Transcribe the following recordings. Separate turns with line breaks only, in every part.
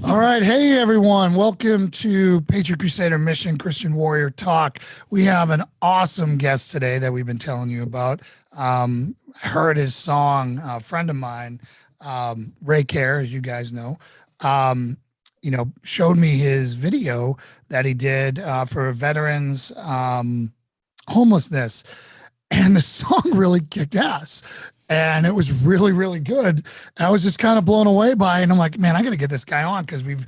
All right. Hey, everyone. Welcome to Patriot Crusader Mission Christian Warrior Talk. We have an awesome guest today that we've been telling you about. I heard his song, a friend of mine, Ray Care, as you guys know, showed me his video that he did for veterans homelessness. And the song really kicked ass. And it was really, really good. I was just kind of blown away by it. And I'm like, man, I got to get this guy on because we've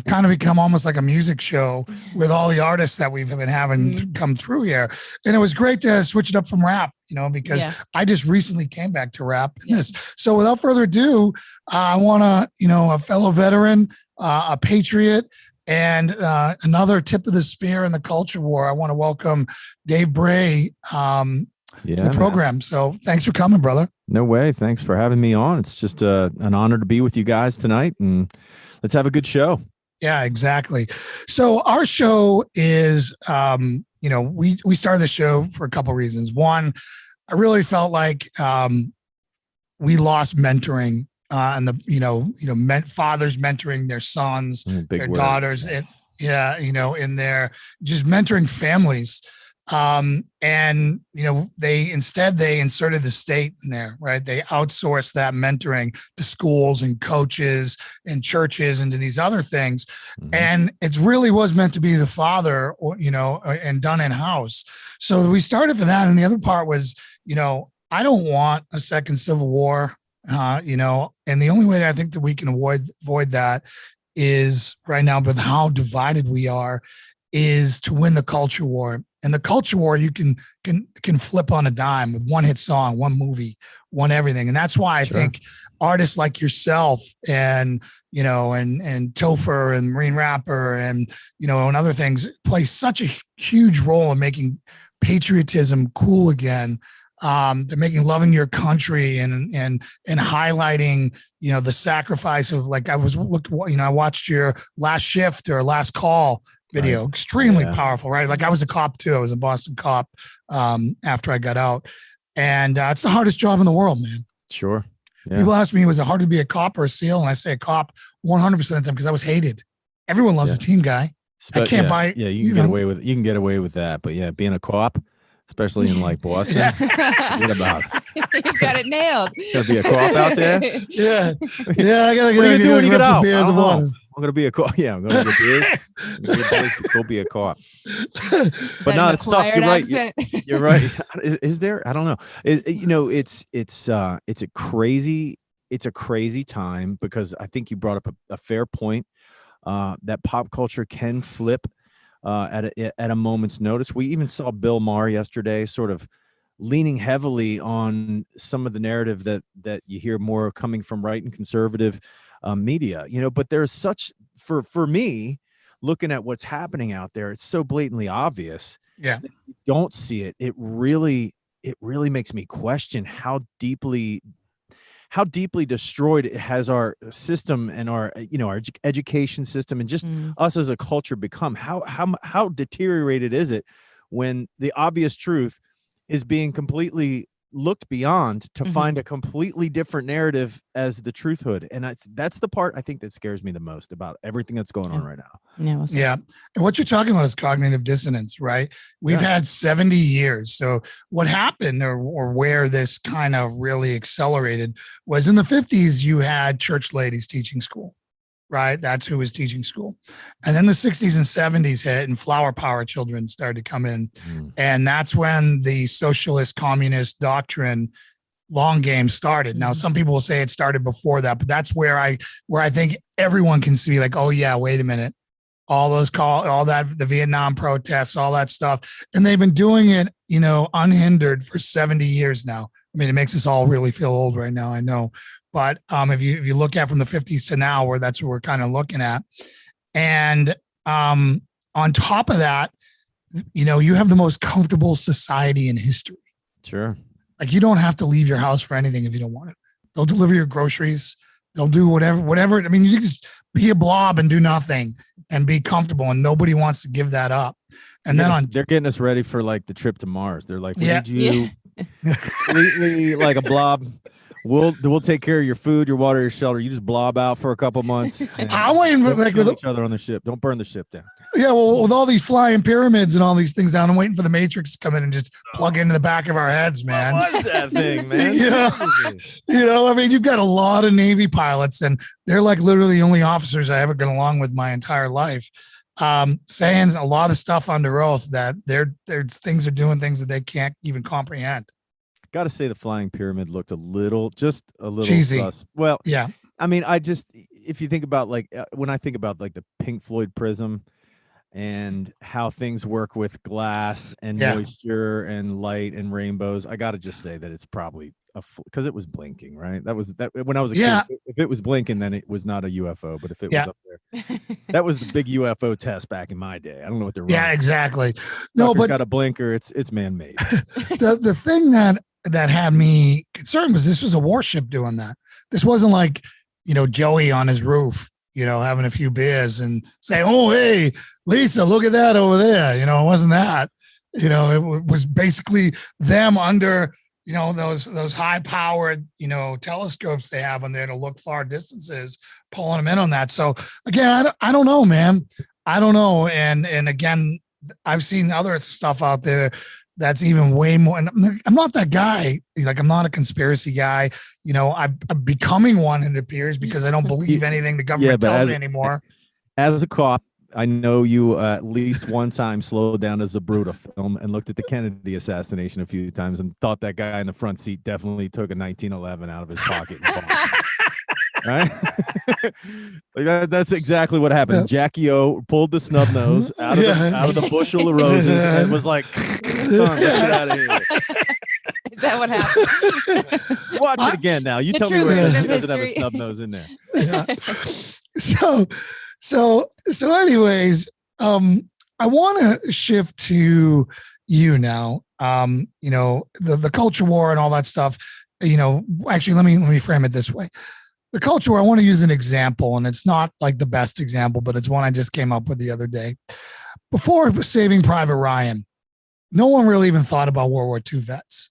kind of become almost like a music show with all the artists that we've been having come through here. And it was great to switch it up from rap, because I just recently came back to rap in this. So without further ado, I want to, a fellow veteran, a patriot, and another tip of the spear in the culture war. I want to welcome Dave Bray to the program. So thanks for coming, brother.
No way. Thanks for having me on. It's just an honor to be with you guys tonight, and let's have a good show.
Yeah, exactly. So our show is, we started the show for a couple of reasons. One, I really felt like we lost mentoring. And fathers mentoring their sons, their daughters, in their just mentoring families. They inserted the state in there, right? They outsourced that mentoring to schools and coaches and churches and to these other things. Mm-hmm. And it really was meant to be the father, and done in house. So we started for that. And the other part was, I don't want a second civil war. And the only way that I think that we can avoid that is right now, with how divided we are, is to win the culture war. And the culture war, you can flip on a dime with one hit song, one movie, one everything. And that's why I think artists like yourself and Topher and Marine Rapper and other things play such a huge role in making patriotism cool again. To making loving your country and highlighting, the sacrifice of, like, I watched your Last Shift or Last Call video, right. Extremely powerful, right? Like, I was a cop too. I was a Boston cop after I got out, and it's the hardest job in the world, man.
Sure. Yeah.
People ask me, was it hard to be a cop or a SEAL? And I say a cop 100% of the time, because I was hated. Everyone loves a team guy. I can't buy.
Yeah, you can get away with that, but being a cop, especially in like Boston. Forget about it.
You got it nailed.
Gonna be a co-op out there.
Yeah. I gotta
what are you doing when you get out?
Beers and water.
I'm gonna be a co-op. Yeah, I'm gonna get beers. Go be a co-op. But no, it's tough. You're right. You're right. Is there? I don't know. It's a crazy time, because I think you brought up a fair point. That pop culture can flip at a moment's notice. We even saw Bill Maher yesterday sort of leaning heavily on some of the narrative that you hear more coming from right and conservative media, but there's such, for me, looking at what's happening out there, it's so blatantly obvious.
Yeah.
If you don't see it. It really makes me question how deeply destroyed it has our system and our education system and just us as a culture become. How deteriorated is it when the obvious truth is being completely looked beyond to find a completely different narrative as the truthhood? And that's the part I think that scares me the most about everything that's going on right now.
Yeah. And what you're talking about is cognitive dissonance, right? We've had 70 years. So what happened, or where this kind of really accelerated, was in the 50s, you had church ladies teaching school, right? That's who was teaching school. And then the 60s and 70s hit, and flower power children started to come in. And that's when the socialist communist doctrine long game started. Now, some people will say it started before that, but that's where I think everyone can see, like, oh yeah, wait a minute. The Vietnam protests, all that stuff. And they've been doing it, unhindered for 70 years now. I mean, it makes us all really feel old right now, I know. But if you look at from the 50s to now, where that's what we're kind of looking at. And on top of that, you have the most comfortable society in history.
Sure.
Like, you don't have to leave your house for anything if you don't want it. They'll deliver your groceries. They'll do whatever. I mean, you just be a blob and do nothing and be comfortable, and nobody wants to give that up. And
they're getting us ready for like the trip to Mars. They're like, we need you completely like a blob We'll take care of your food, your water, your shelter. You just blob out for a couple months.
I'm waiting for
like with each other on the ship. Don't burn the ship down.
Yeah, well, with all these flying pyramids and all these things down, I'm waiting for the Matrix to come in and just plug into the back of our heads, man.
What was that thing, man?
I mean, you've got a lot of Navy pilots, and they're like literally the only officers I ever got along with my entire life. Saying a lot of stuff under oath that they're things are doing things that they can't even comprehend.
Got to say, the flying pyramid looked just a little
cheesy.
Sus. Well,
yeah.
I mean, if you think about when I think about like the Pink Floyd prism and how things work with glass and moisture and light and rainbows, I got to just say that it's probably because it was blinking, right? That when I was a kid, if it was blinking, then it was not a UFO. But if it was up there, that was the big UFO test back in my day. I don't know what they're running.
Yeah, exactly. No, but
got a blinker. It's man-made.
The thing that had me concerned was this was a warship doing that. This wasn't like, Joey on his roof, having a few beers and say, oh, hey, Lisa, look at that over there. It wasn't that. It was basically them under, those high powered, telescopes they have on there to look far distances, pulling them in on that. So again, I don't know, man. I don't know. And again, I've seen other stuff out there that's even way more. And I'm not that guy. Like, I'm not a conspiracy guy. I'm becoming one, it appears, because I don't believe anything the government tells me anymore.
As a cop, I know you at least one time slowed down a Zabruta film and looked at the Kennedy assassination a few times and thought that guy in the front seat definitely took a 1911 out of his pocket. Right? That's exactly what happened. Jackie O pulled the snub nose out of the bushel of roses and was like, let's get out of here.
Is that what happened?
Watch it again now. You tell me where she doesn't have a snub nose in there.
Yeah. So anyways, I want to shift to you now. The culture war and all that stuff, actually, let me frame it this way. The culture war, I want to use an example, and it's not like the best example, but it's one I just came up with the other day. Before Saving Private Ryan, no one really even thought about World War II vets,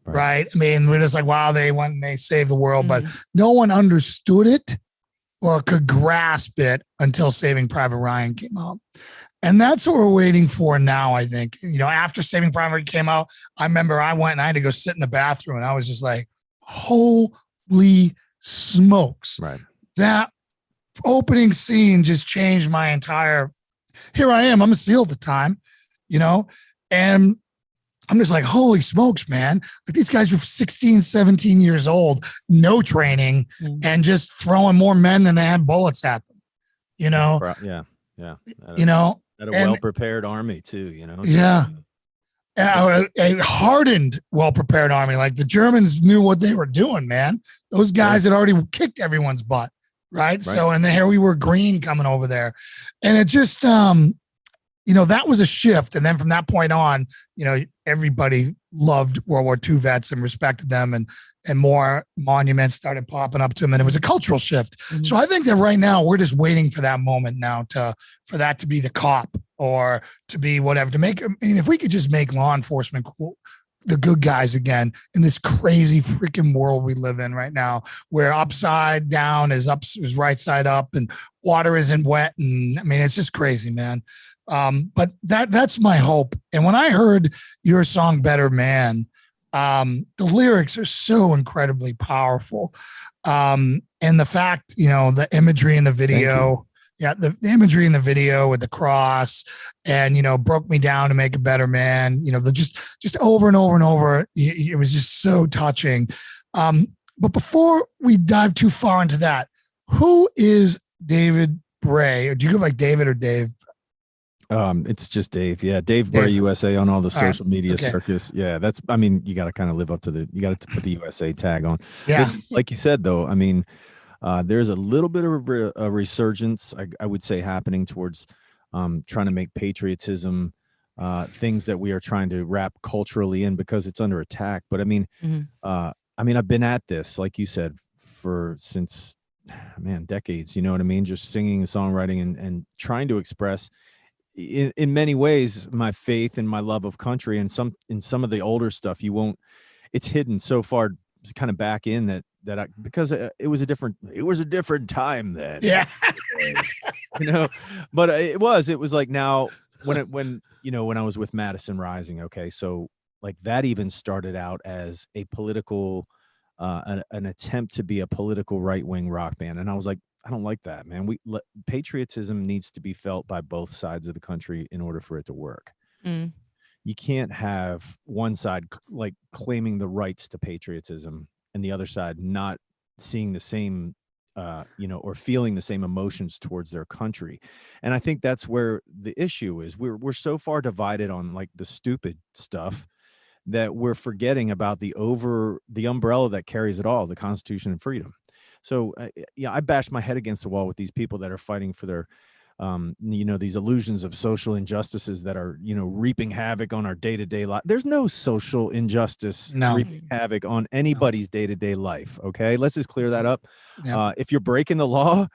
right? I mean, we're just like, wow, they went and they saved the world, but no one understood it or could grasp it until Saving Private Ryan came out. And that's what we're waiting for now, I think. After Saving Private Ryan came out, I remember I went and I had to go sit in the bathroom, and I was just like, holy smokes.
Right.
That opening scene just changed my entire. Here I am. I'm a SEAL at the time, and I'm just like, holy smokes, man. Like, these guys were 16, 17 years old, no training, and just throwing more men than they had bullets at them,
Yeah. At a well-prepared army too,
Yeah. A hardened, well-prepared army. Like, the Germans knew what they were doing, man. Those guys had already kicked everyone's butt, right? So, and then here we were green coming over there. And it just, that was a shift. And then from that point on, everybody loved World War II vets and respected them, and more monuments started popping up to them. And it was a cultural shift. So I think that right now we're just waiting for that moment now for that to be the cop or to be whatever, to make, if we could just make law enforcement cool, the good guys again in this crazy freaking world we live in right now, where upside down is right side up and water isn't wet. And I mean, it's just crazy, man. But that's my hope. And when I heard your song Better Man, the lyrics are so incredibly powerful. And the fact, the imagery in the video, the imagery in the video with the cross and, broke me down to make a better man, just over and over and over. It was just so touching. But before we dive too far into that, who is David Bray? Or do you go like David or Dave?
It's just Dave. Yeah. Dave Bray USA on all the social media circus. Yeah. You got to kind of live up to you got to put the USA tag on.
Yeah.
Like you said, though, there's a little bit of a resurgence, I would say, happening towards trying to make patriotism things that we are trying to wrap culturally in because it's under attack. But I've been at this, like you said, since decades, you know what I mean? Just singing and songwriting and trying to express in many ways my faith and my love of country. And in some of the older stuff, it's hidden so far kind of back in that because it was a different time then.
Yeah.
But it was like, now when I was with Madison Rising, okay, so like that even started out as a political an attempt to be a political right-wing rock band, and I was like, I don't like that, man. Patriotism needs to be felt by both sides of the country in order for it to work. You can't have one side like claiming the rights to patriotism and the other side not seeing the same or feeling the same emotions towards their country. And I think that's where the issue is. We're so far divided on like the stupid stuff that we're forgetting about the umbrella that carries it all, the Constitution and freedom. So I bashed my head against the wall with these people that are fighting for their these illusions of social injustices that are, reaping havoc on our day-to-day life. There's no social injustice reaping havoc on anybody's day-to-day life. Okay. Let's just clear that up. Yep. If you're breaking the law,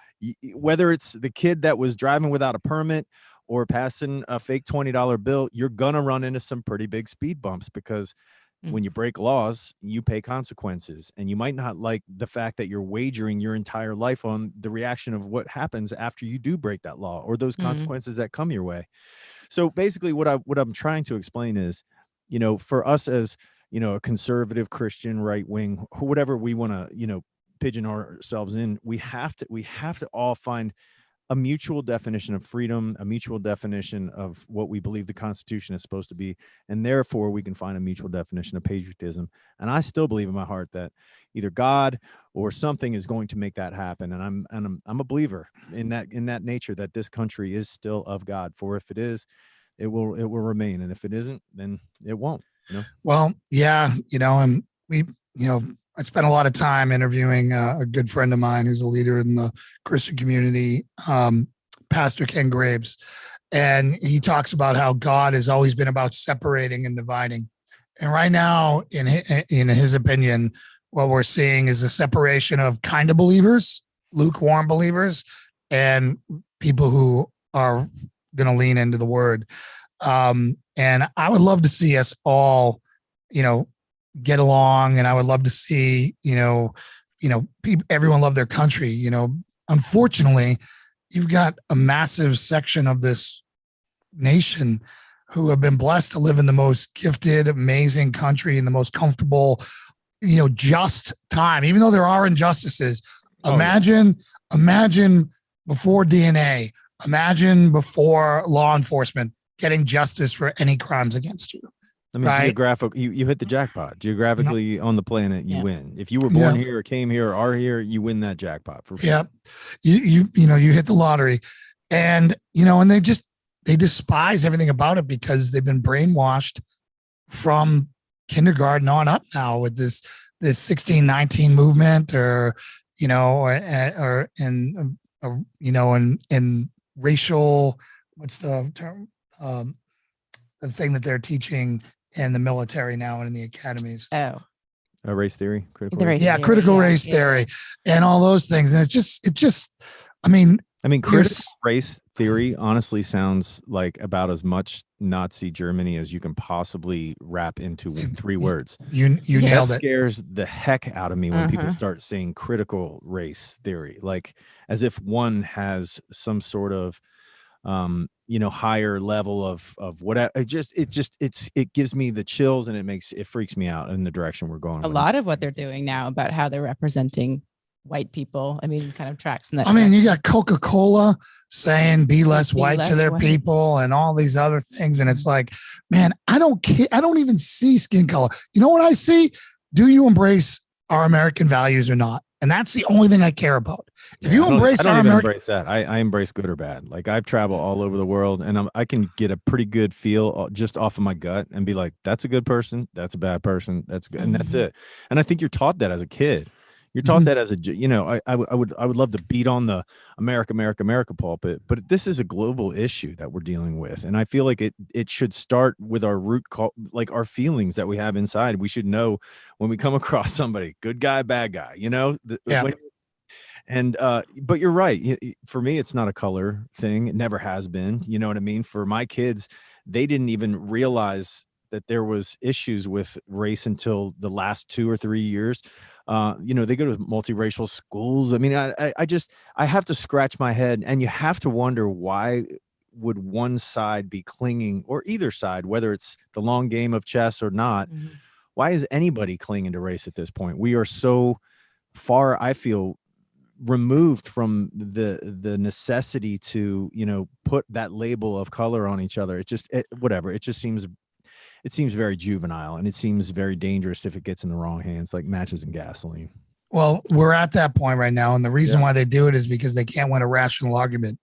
whether it's the kid that was driving without a permit or passing a fake $20 bill, you're going to run into some pretty big speed bumps, because when you break laws, you pay consequences, and you might not like the fact that you're wagering your entire life on the reaction of what happens after you do break that law, or those consequences that come your way. So basically what I'm trying to explain is, for us as, a conservative Christian, right wing, whatever we want to, pigeon ourselves in, we have to all find a mutual definition of freedom, a mutual definition of what we believe the Constitution is supposed to be, and therefore we can find a mutual definition of patriotism. And I still believe in my heart that either God or something is going to make that happen. And I'm a believer in that nature, that this country is still of God. For if it is, it will remain, and if it isn't, then it won't.
Well, yeah, and we, I spent a lot of time interviewing a good friend of mine who's a leader in the Christian community, Pastor Ken Graves. And he talks about how God has always been about separating and dividing. And right now, in his opinion, what we're seeing is a separation of kind of believers, lukewarm believers, and people who are going to lean into the word. And I would love to see us all, get along, and I would love to see, everyone love their country. Unfortunately, you've got a massive section of this nation who have been blessed to live in the most gifted, amazing country in the most comfortable, just time, even though there are injustices. Imagine before DNA, imagine before law enforcement getting justice for any crimes against you.
I mean, geographic, you hit the jackpot. Geographically on the planet, you win. If you were born here or came here or are here, you win that jackpot for sure.
Yeah. You hit the lottery, and, and they despise everything about it because they've been brainwashed from kindergarten on up now with this 1619 movement, or in racial, what's the term? The thing that they're teaching in the military now and in the academies.
Race theory,
critical race theory, and all those things. And I mean,
critical race theory honestly sounds like about as much Nazi Germany as you can possibly wrap into 3 words.
You nailed it.
That scares the heck out of me when people start saying critical race theory, like as if one has some sort of higher level of whatever. It gives me the chills, and it freaks me out in the direction we're going.
A lot of what they're doing now about how they're representing white people, kind of tracks in that.
You got Coca-Cola saying be less white to their people and all these other things. And it's like, man, I don't care. I don't even see skin color. You know what I see? Do you embrace our American values or not? And that's the only thing I care about. If you embrace our American,
embrace that. I embrace good or bad. Like, I've traveled all over the world, and I can get a pretty good feel just off of my gut and be like, that's a good person, that's a bad person, that's good, and that's it. And I think you're taught that as a kid. You're taught that as I would love to beat on the America pulpit, but this is a global issue that we're dealing with, and I feel like it should start with our like our feelings that we have inside. We should know when we come across somebody, good guy, bad guy, but you're right. For me, it's not a color thing. It never has been. You know what I mean? For my kids, they didn't even realize that there was issues with race until the last 2 or 3 years. They go to multiracial schools. I mean, I have to scratch my head, and you have to wonder, why would one side be clinging, or either side, whether it's the long game of chess or not? Why is anybody clinging to race at this point? We are so far, I feel, removed from the necessity to, put that label of color on each other. It just seems very juvenile, and it seems very dangerous if it gets in the wrong hands, like matches and gasoline.
Well, we're at that point right now. And the reason why they do it is because they can't win a rational argument.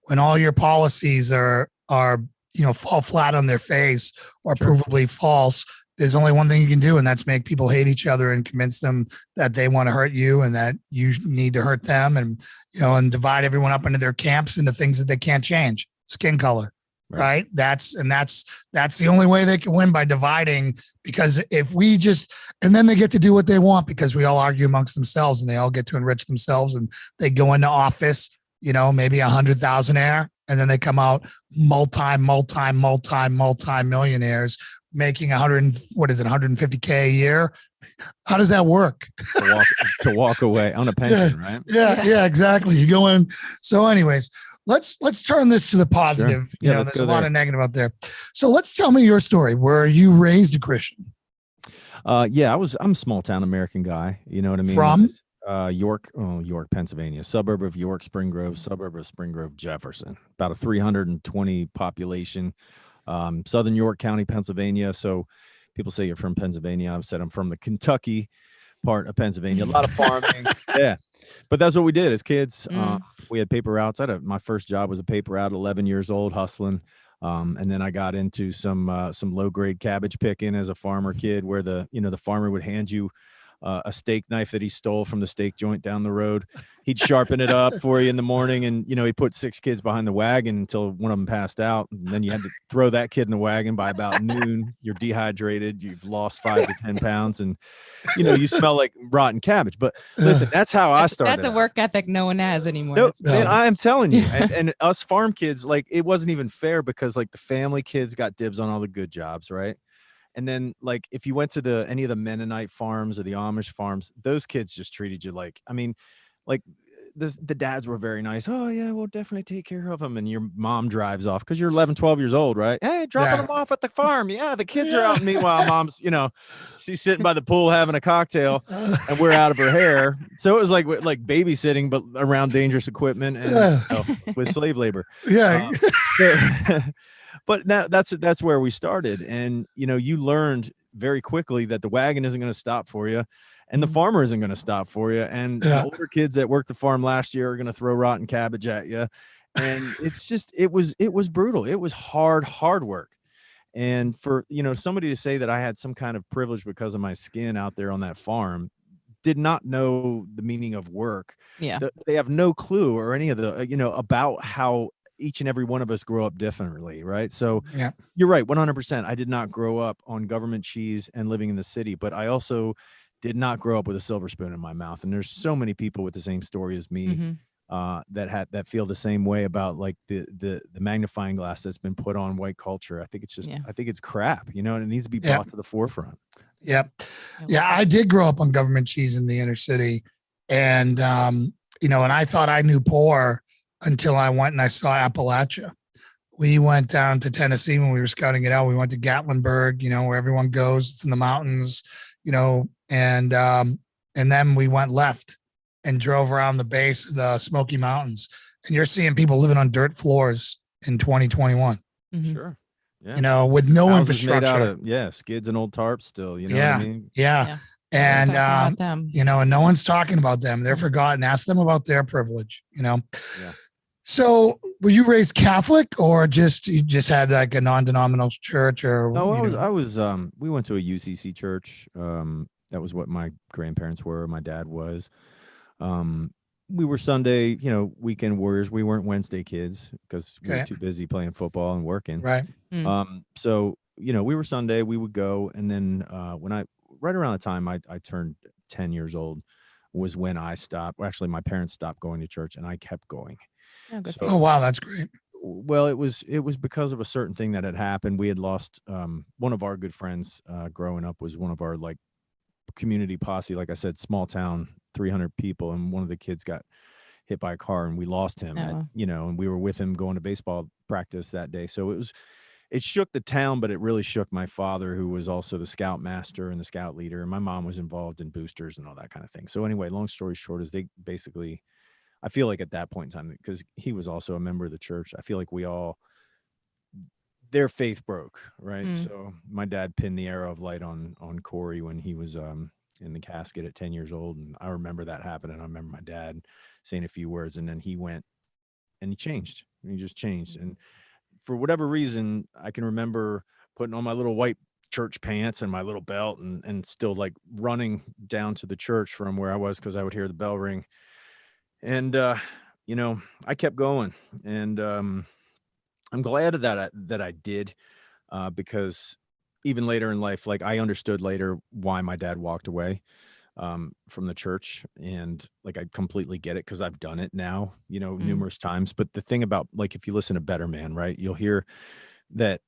When all your policies are, fall flat on their face or provably false, there's only one thing you can do, and that's make people hate each other and convince them that they want to hurt you and that you need to hurt them, and, and divide everyone up into their camps into things that they can't change. Skin color. Right. That's the only way they can win, by dividing, because if we just, and then they get to do what they want because we all argue amongst themselves and they all get to enrich themselves, and they go into office, maybe 100,000-aire, and then they come out multi-millionaires making 150K a year. How does that work?
To walk away on a pension, right?
Yeah, exactly. You go in. So anyways, let's turn this to the positive.
Sure.
There's a lot of negative out there. So tell me your story. Were you raised a Christian?
I'm a small town American guy. You know what I mean?
From?
York, Pennsylvania, suburb of York, Spring Grove, suburb of Spring Grove, Jefferson, about a 320 population, Southern York County, Pennsylvania. So people say you're from Pennsylvania. I've said I'm from the Kentucky part of Pennsylvania. A lot of farming. Yeah. But that's what we did as kids. We had paper routes. My first job was a paper route, 11 years old, hustling. And then I got into some low grade cabbage picking as a farmer kid, where the farmer would hand you a steak knife that he stole from the steak joint down the road. He'd sharpen it up for you in the morning, and he'd put 6 kids behind the wagon until one of them passed out, and then you had to throw that kid in the wagon. By about noon, you're dehydrated, you've lost 5 to 10 pounds, and you smell like rotten cabbage. But listen, that's how I started.
That's a work ethic no one has anymore.
No, man, I am telling you, and us farm kids, like, it wasn't even fair, because like the family kids got dibs on all the good jobs, right? And then, like, if you went to any of the Mennonite farms or the Amish farms, those kids just treated you like, the dads were very nice. Oh yeah, we'll definitely take care of them. And your mom drives off because you're 11, 12 years old, right? Hey, dropping them off at the farm. Yeah, the kids are out. Meanwhile, mom's, she's sitting by the pool having a cocktail, and we're out of her hair. So it was like babysitting, but around dangerous equipment and with slave labor.
Yeah.
But now that's where we started. And, you learned very quickly that the wagon isn't going to stop for you, and the farmer isn't going to stop for you. And the older kids that worked the farm last year are going to throw rotten cabbage at you. And it's just, it was brutal. It was hard work. And for, somebody to say that I had some kind of privilege because of my skin out there on that farm, did not know the meaning of work.
Yeah.
They have no clue, or any of the, about how each and every one of us grow up differently, right? So you're right, 100%. I did not grow up on government cheese and living in the city, but I also did not grow up with a silver spoon in my mouth. And there's so many people with the same story as me that feel the same way about, like, the magnifying glass that's been put on white culture. I think it's just, I think it's crap, and it needs to be brought to the forefront. Yep.
Yeah, I did grow up on government cheese in the inner city, and and I thought I knew poor until I went and I saw Appalachia. We went down to Tennessee when we were scouting it out. We went to Gatlinburg, where everyone goes. It's in the mountains, and then we went left and drove around the base of the Smoky Mountains. And you're seeing people living on dirt floors in 2021.
Mm-hmm.
Sure. Yeah.
With no
Houses
infrastructure.
Made out of, skids and old tarps still, what I mean?
Yeah. And, and no one's talking about them. They're forgotten. Ask them about their privilege, Yeah. So were you raised Catholic, or you just had like a non-denominational church, or?
No, I was, we went to a UCC church. That was what my grandparents were. My dad was, we were Sunday, weekend warriors. We weren't Wednesday kids because we were too busy playing football and working.
Right.
So, we were Sunday, we would go. And then, right around the time I turned 10 years old was when I stopped. Well, actually, my parents stopped going to church, and I kept going.
Oh, wow. That's great.
Well, it was because of a certain thing that had happened. We had lost, one of our good friends, growing up was one of our, like, community posse, like I said, small town, 300 people, and one of the kids got hit by a car and we lost him. And we were with him going to baseball practice that day. So it shook the town, but it really shook my father, who was also the scout master and the scout leader. And my mom was involved in boosters and all that kind of thing. So anyway, long story short is they basically, I feel like at that point in time, because he was also a member of the church, I feel like their faith broke, right? So my dad pinned the arrow of light on Corey when he was in the casket at 10 years old. And I remember that happening. I remember my dad saying a few words, and then he went and he changed. He just changed. And for whatever reason, I can remember putting on my little white church pants and my little belt and still like running down to the church from where I was, because I would hear the bell ring. And, I kept going. And I'm glad that I did, because even later in life, like I understood later why my dad walked away from the church, and like I completely get it, because I've done it now, numerous times. But the thing about, like, if you listen to Better Man, right, you'll hear that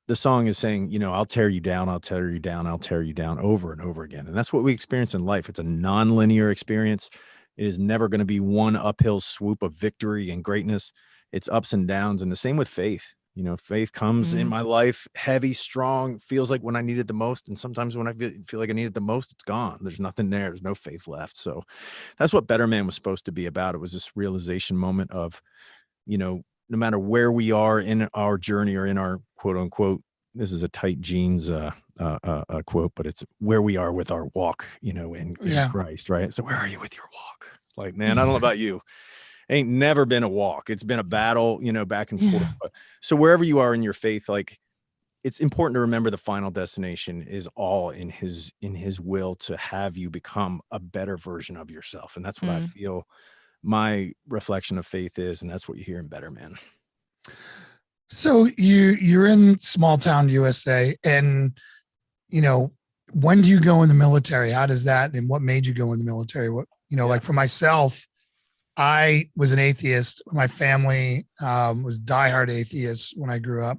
the song is saying, I'll tear you down, I'll tear you down, I'll tear you down, over and over again. And that's what we experience in life. It's a non-linear experience. It is never going to be one uphill swoop of victory and greatness. It's ups and downs. And the same with faith. Faith comes in my life heavy, strong, feels like when I need it the most. And sometimes when I feel like I need it the most, it's gone. There's nothing there. There's no faith left. So that's what Better Man was supposed to be about. It was this realization moment of, no matter where we are in our journey or in our quote unquote, this is a tight jeans quote, but it's where we are with our walk, in Christ, right? So where are you with your walk? Like, man, I don't know about you. Ain't never been a walk. It's been a battle, back and forth. So wherever you are in your faith, like, it's important to remember the final destination is all in his will to have you become a better version of yourself. And that's what I feel my reflection of faith is. And that's what you hear in Better Man.
So you're in small town USA, and, when do you go in the military? How does that, and what made you go in the military? What, like for myself, I was an atheist. My family was diehard atheists when I grew up.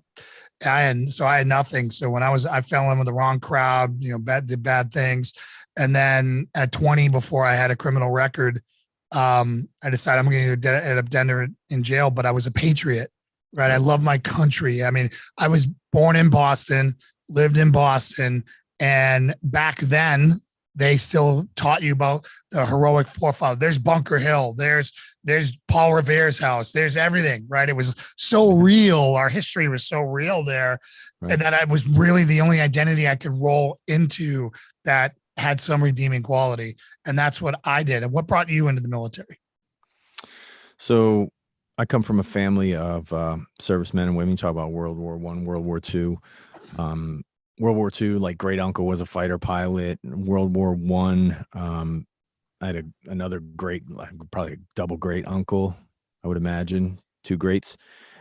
So I had nothing. So when I fell in with the wrong crowd, did bad things. And then at 20, before I had a criminal record, I decided I'm going to end up in jail, but I was a patriot, right? I love my country. I mean, I was born in Boston, lived in Boston. And back then, they still taught you about the heroic forefather. There's Bunker Hill. There's Paul Revere's house. There's everything, right? It was so real. Our history was so real there. Right. And that I was really the only identity I could roll into that had some redeeming quality. And that's what I did. And what brought you into the military?
So I come from a family of servicemen and women. You talk about World War I, World War II. World War II, like great uncle was a fighter pilot. World War I, I had another great, probably double great uncle, I would imagine, two greats,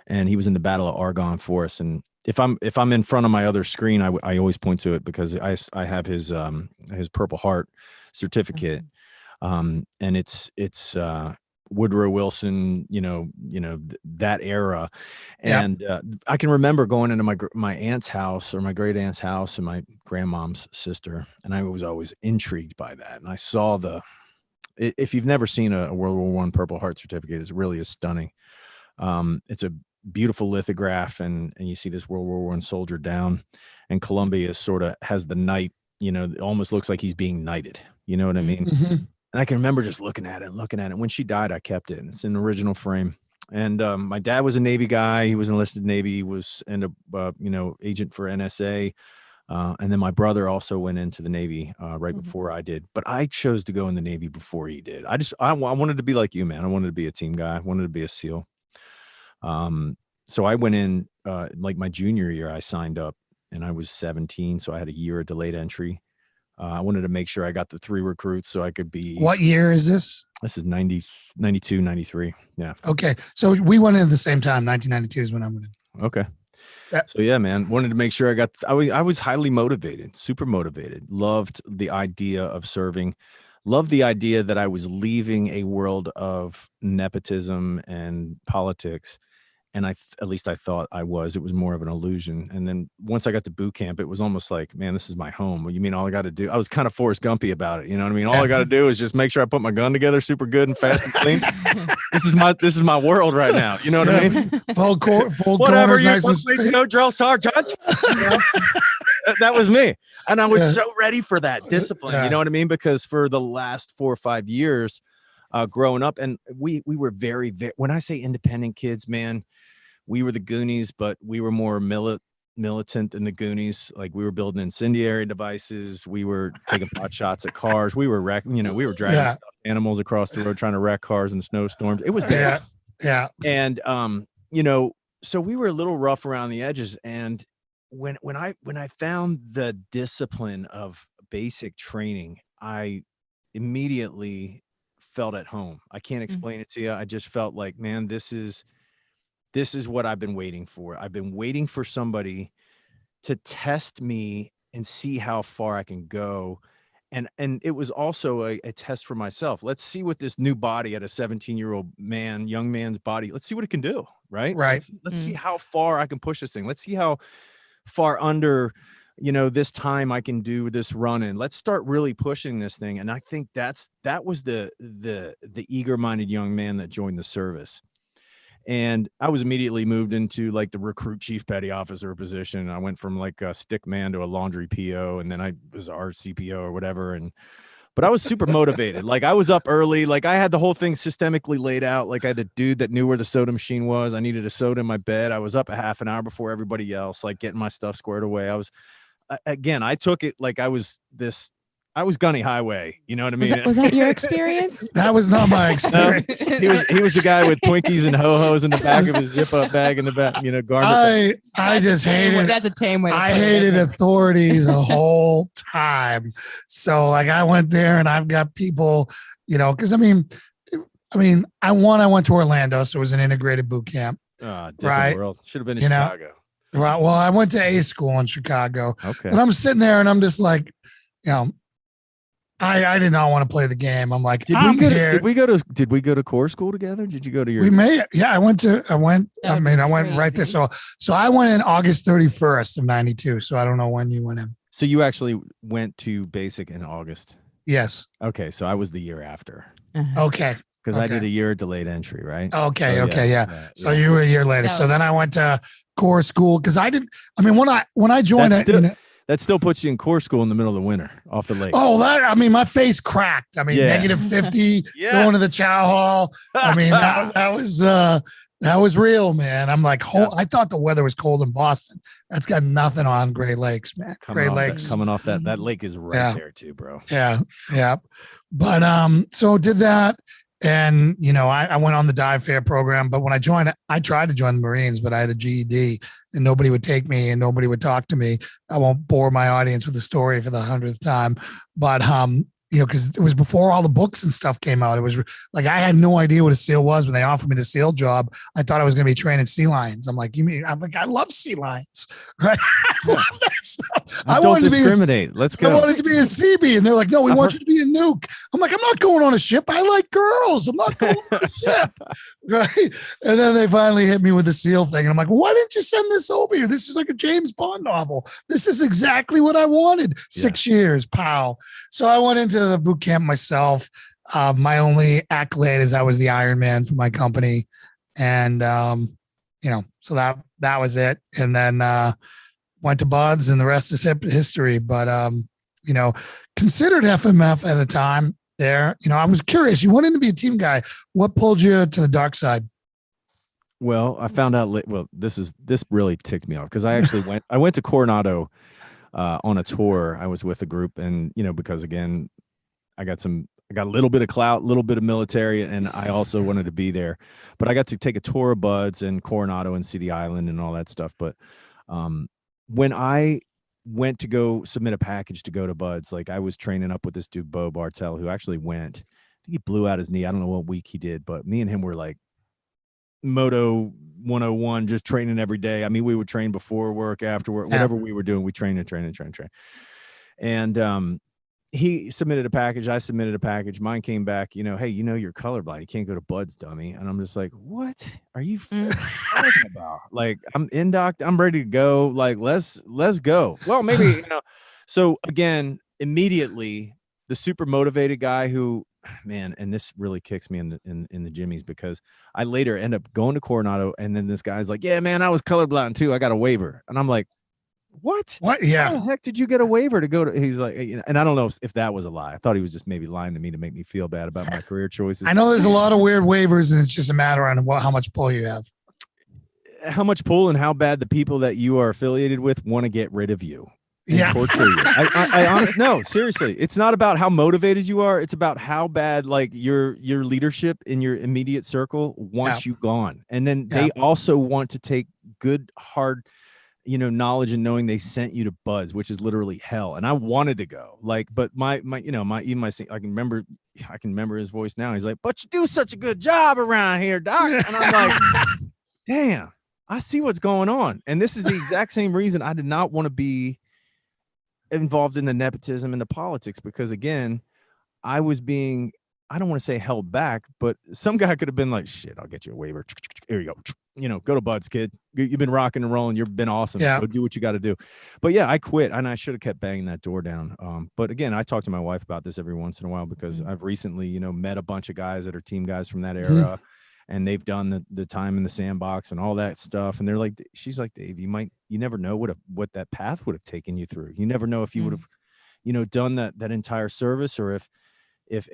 and he was in the Battle of Argonne Forest. And if I'm in front of my other screen, I always point to it, because I have his Purple Heart certificate, and it's Woodrow Wilson, that era. And I can remember going into my aunt's house, or my great aunt's house, and my grandmom's sister, and I was always intrigued by that. And I saw if you've never seen a World War I Purple Heart certificate, it really is stunning. It's a beautiful lithograph, and you see this World War I soldier down, and Columbia sort of has the knight, it almost looks like he's being knighted. You know what I mean? Mm-hmm. And I can remember just looking at it. When she died, I kept it. And it's in the original frame. And my dad was a Navy guy. He was enlisted Navy. He was agent for NSA. And then my brother also went into the Navy right before I did. But I chose to go in the Navy before he did. I wanted to be like you, man. I wanted to be a team guy. I wanted to be a SEAL. So I went in like my junior year. I signed up, and I was 17. So I had a year of delayed entry. I wanted to make sure I got the 3 recruits so I could be.
What year is this?
This is 92, 93. Yeah.
Okay. So we went in at the same time. 1992 is when I went in.
Okay. So yeah, man, wanted to make sure I was highly motivated, super motivated, loved the idea of serving, loved the idea that I was leaving a world of nepotism and politics And at least I thought I was. It was more of an illusion. And then once I got to boot camp, it was almost like, man, this is my home. Well, you mean all I got to do? I was kind of Forrest Gumpy about it. You know what I mean? All I got to do is just make sure I put my gun together super good and fast and clean. This is my world right now. You know what I mean?
Full
whatever.
Corners, nice
you go, drill sergeant. You know? That was me. And I was so ready for that discipline. You know what I mean? Because for the last 4 or 5 years, growing up, and we were very, very, when I say independent kids, man, we were the Goonies, but we were more militant than the Goonies. Like, we were building incendiary devices. We were taking pot shots at cars. We were we were dragging stuffed animals across the road, trying to wreck cars in snowstorms. It was bad.
Yeah.
And, so we were a little rough around the edges. And when I found the discipline of basic training, I immediately felt at home. I can't explain it to you. I just felt like, man, this is what I've been waiting for. I've been waiting for somebody to test me and see how far I can go. And it was also a test for myself. Let's see what this new body at a 17-year-old young man's body, let's see what it can do. Right. Let's see how far I can push this thing. Let's see how far under, this time I can do this run in. Let's start really pushing this thing. And I think that was the eager-minded young man that joined the service. And I was immediately moved into like the recruit chief petty officer position. I went from like a stick man to a laundry PO, and then I was RCPO or whatever. But I was super motivated. Like, I was up early. Like, I had the whole thing systemically laid out. Like, I had a dude that knew where the soda machine was. I needed a soda in my bed. I was up a half an hour before everybody else, like getting my stuff squared away. I took it like I was Gunny Highway. You know what I mean?
Was that your experience?
That was not my experience.
No, he was the guy with Twinkies and ho-hos in the back of his zip-up bag in the back, garment.
I just hated.
That's a tame way.
I hated authority the whole time. So like, I went there and I've got people, because I went to Orlando, so it was an integrated boot camp.
Right. World. Should have been in Chicago.
Right. Well, I went to A school in Chicago.
Okay.
And I'm sitting there and I'm just like, I did not want to play the game. I'm like,
did we go to core school together? Did you go to your?
We may. Yeah, I went right there. So I went in August 31st of 92. So I don't know when you went in.
So you actually went to basic in August.
Yes.
Okay. So I was the year after.
Okay.
Because I did a year delayed entry, right?
Okay. So, yeah. So you were a year later. So then I went to core school because when I joined
that still puts you in core school in the middle of the winter off the lake.
Oh, my face cracked. Negative 50 going to the chow hall. That was real, man. I'm like, I thought the weather was cold in Boston. That's got nothing on Great Lakes, man. Great Lakes.
Coming off that lake is right there too, bro.
Yeah. Yeah. But, so did that. And, I went on the dive fair program, but when I joined, I tried to join the Marines, but I had a GED and nobody would take me and nobody would talk to me. I won't bore my audience with the story for the 100th time, but, because it was before all the books and stuff came out. It was like, I had no idea what a SEAL was. When they offered me the SEAL job, I thought I was going to be training sea lions. I'm like, I love sea lions, right? I love that stuff. I
don't discriminate. Let's go.
I wanted to be a CB, and they're like, no, we want you to be a nuke. I'm like, I'm not going on a ship. I like girls. I'm not going on a ship, right? And then they finally hit me with the SEAL thing, and I'm like, well, why didn't you send this over here? This is like a James Bond novel. This is exactly what I wanted. 6 years, pow. So I went into the boot camp myself. My only accolade is I was the Iron Man for my company, and so that was it. And then went to Buds, and the rest is history. But considered FMF at a time there. I was curious. You wanted to be a team guy. What pulled you to the dark side?
Well, I found out. Well, this really ticked me off because I actually went to Coronado on a tour. I was with a group, and because again, I got a little bit of clout, a little bit of military, and I also wanted to be there. But I got to take a tour of Buds and Coronado and City Island and all that stuff. But when I went to go submit a package to go to Buds, like I was training up with this dude, Bo Bartel, who actually went. I think he blew out his knee. I don't know what week he did, but me and him were like Moto 101, just training every day. We would train before work, after work, whatever we were doing, we trained. And he submitted a package. I submitted a package. Mine came back, hey, you're colorblind. You can't go to Bud's, dummy. And I'm just like, what are you talking about? Like, I'm I'm ready to go. Like, let's go. Well, maybe, so again, immediately the super motivated guy who, man, and this really kicks me in the jimmies, because I later end up going to Coronado, and then this guy's like, yeah, man, I was colorblind too. I got a waiver. And I'm like, what?
Yeah.
How the heck did you get a waiver to go to? He's like, and I don't know if that was a lie. I thought he was just maybe lying to me to make me feel bad about my career choices.
I know there's a lot of weird waivers, and it's just a matter on how much pull you have.
How much pull, and how bad the people that you are affiliated with want to get rid of you. And torture you. I honestly, no, seriously, it's not about how motivated you are. It's about how bad, like, your leadership in your immediate circle wants you gone. And then they also want to take good, hard, knowledge and knowing they sent you to Buzz, which is literally hell. And I wanted to go, like, but I can remember his voice now. He's like, but you do such a good job around here, doc. And I'm like, damn, I see what's going on. And this is the exact same reason I did not want to be involved in the nepotism and the politics, because again, I was being, I don't want to say held back, but some guy could have been like, shit, I'll get you a waiver. Here you go. Go to Bud's, kid. You've been rocking and rolling. You've been awesome.
Yeah.
Go do what you got to do. But yeah, I quit, and I should have kept banging that door down. But again, I talk to my wife about this every once in a while, because I've recently, met a bunch of guys that are team guys from that era, and they've done the time in the sandbox and all that stuff. And they're like, she's like, Dave, you never know what that path would have taken you through. You never know if you would have, done that entire service, or if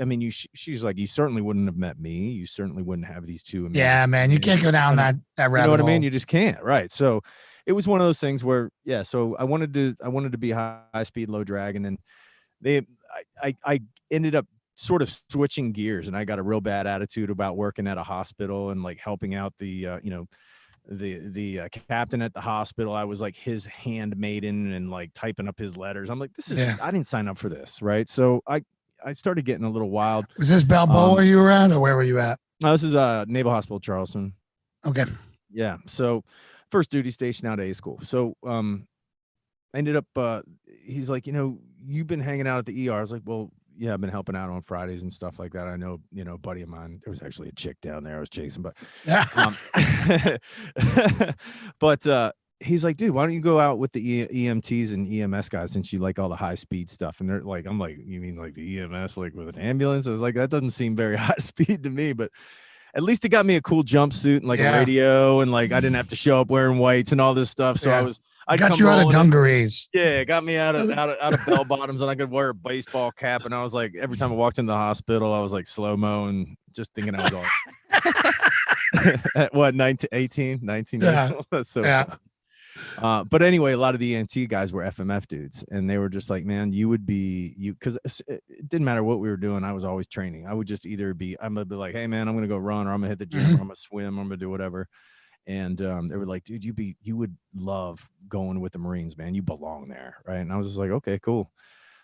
I mean, she's like, you certainly wouldn't have met me. You certainly wouldn't have these two.
Yeah, man, you can't go down that rabbit hole.
You know what I mean? You just can't. Right. So it was one of those things where, so I wanted to be high speed, low drag. And then I ended up sort of switching gears, and I got a real bad attitude about working at a hospital and like helping out the captain at the hospital. I was like his handmaiden and like typing up his letters. I'm like, I didn't sign up for this. Right. So I started getting a little wild.
Was this Balboa you were at, or where were you at?
No, this is Naval Hospital, Charleston.
Okay.
Yeah. So first duty station out of A school. So I ended up, he's like, you've been hanging out at the ER. I was like, well, yeah, I've been helping out on Fridays and stuff like that. I know, a buddy of mine, there was actually a chick down there I was chasing, but but he's like, dude, why don't you go out with the EMTs and EMS guys, since you like all the high speed stuff? And they're like, I'm like, you mean like the EMS, like with an ambulance? I was like, that doesn't seem very high speed to me, but at least it got me a cool jumpsuit and like a radio, and like I didn't have to show up wearing whites and all this stuff. So I
got you out of dungarees.
Yeah, got me out of bell bottoms, and I could wear a baseball cap. And I was like, every time I walked into the hospital, I was like slow-mo and just thinking I was all at what, 19, 18, 19?
Yeah.
That's so funny. But anyway, a lot of the EMT guys were FMF dudes, and they were just like, man, because it didn't matter what we were doing. I was always training. I would just either I'm gonna be like, hey man, I'm gonna go run, or I'm gonna hit the gym, or I'm gonna swim, or I'm gonna do whatever. And they were like, dude, you would love going with the Marines, man. You belong there, right? And I was just like, okay, cool.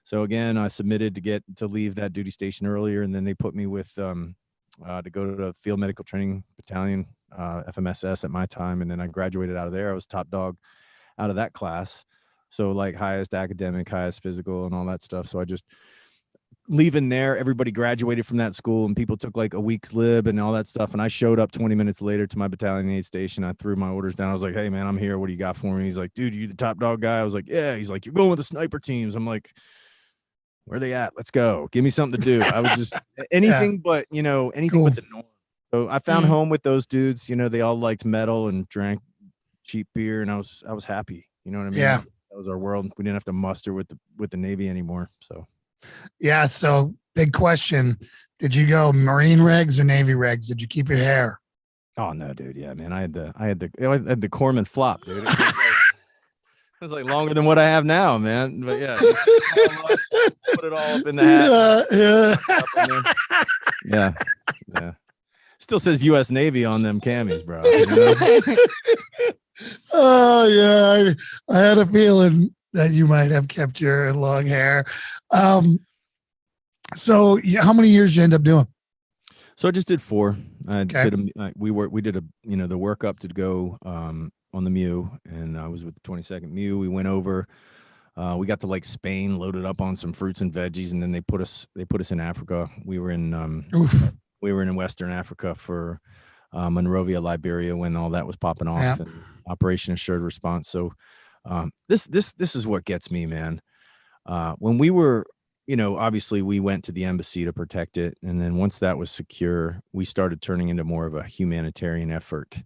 So again, I submitted to leave that duty station earlier, and then they put me with to go to the Field Medical Training Battalion, FMSS at my time, and then I graduated out of there. I was top dog out of that class, so like highest academic, highest physical, and all that stuff. So I just leaving there, everybody graduated from that school, and people took like a week's lib and all that stuff. And I showed up 20 minutes later to my battalion aid station. I threw my orders down. I was like, hey man, I'm here. What do you got for me? He's like, dude, you the top dog guy? I was like, yeah. He's like, you're going with the sniper teams. I'm like, where are they at? Let's go. Give me something to do. I was just anything but, anything but the norm. So I found home with those dudes. They all liked metal and drank cheap beer, and I was happy. You know what I mean?
Yeah.
That was our world. We didn't have to muster with the Navy anymore. So
yeah. So big question. Did you go Marine regs or Navy regs? Did you keep your hair?
Oh no, dude. Yeah, man. I had the Corman flop, dude. It was like longer than what I have now, man. But yeah, just put it all up in the hat. Yeah. Still says U.S. Navy on them camis, bro.
Oh yeah, I had a feeling that you might have kept your long hair. So how many years did you end up doing?
So I just did 4. We did the workup to go on the MEU, and I was with the 22nd MEU. We went over We got to like Spain, loaded up on some fruits and veggies, and then they put us in Africa. We were in Western Africa for Monrovia, Liberia, when all that was popping off, and Operation Assured Response. So this is what gets me, man. When we were, obviously we went to the embassy to protect it, and then once that was secure, we started turning into more of a humanitarian effort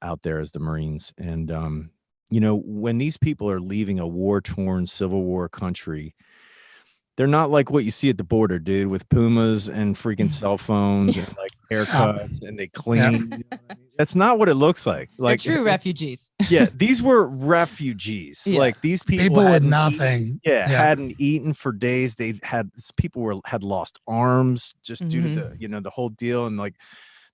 out there as the Marines. And when these people are leaving a war-torn Civil War country, they're not like what you see at the border, dude, with Pumas and freaking cell phones and like haircuts and they clean. Yeah. That's not what it looks like. Like
they're true refugees.
Yeah, these were refugees. Yeah. Like these people
with nothing.
Hadn't eaten for days. Had lost arms just due to the whole deal, and like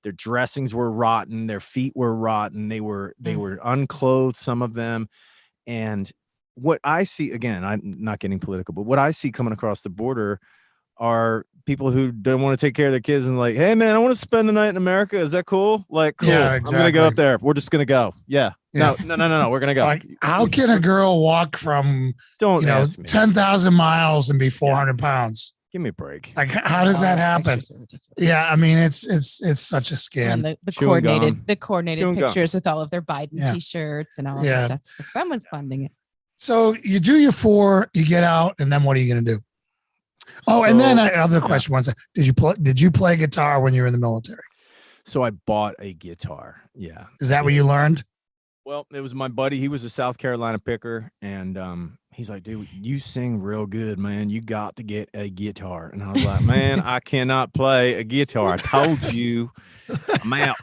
their dressings were rotten, their feet were rotten, they were unclothed, some of them. And what I see, again, I'm not getting political, but what I see coming across the border are people who don't want to take care of their kids and like, hey man, I want to spend the night in America. Is that cool? Like, cool. Yeah, exactly. I'm going to go up there. We're just going to go. Yeah. No. We're going to go.
Like, how can a girl walk from, 10,000 miles and be 400 pounds?
Give me a break.
Like, how does that happen? Yeah. I mean, it's such a scam.
And the coordinated pictures with all of their Biden t-shirts and all of this stuff. So someone's funding it. So
you do your 4, you get out, and then what are you going to do? Oh, and then other question. One second. Did you play guitar when you were in the military?
So I bought a guitar. Yeah.
Is that what you learned?
Well, it was my buddy. He was a South Carolina picker, and he's like, dude, you sing real good, man. You got to get a guitar. And I was like, man, I cannot play a guitar. I told you, I'm out.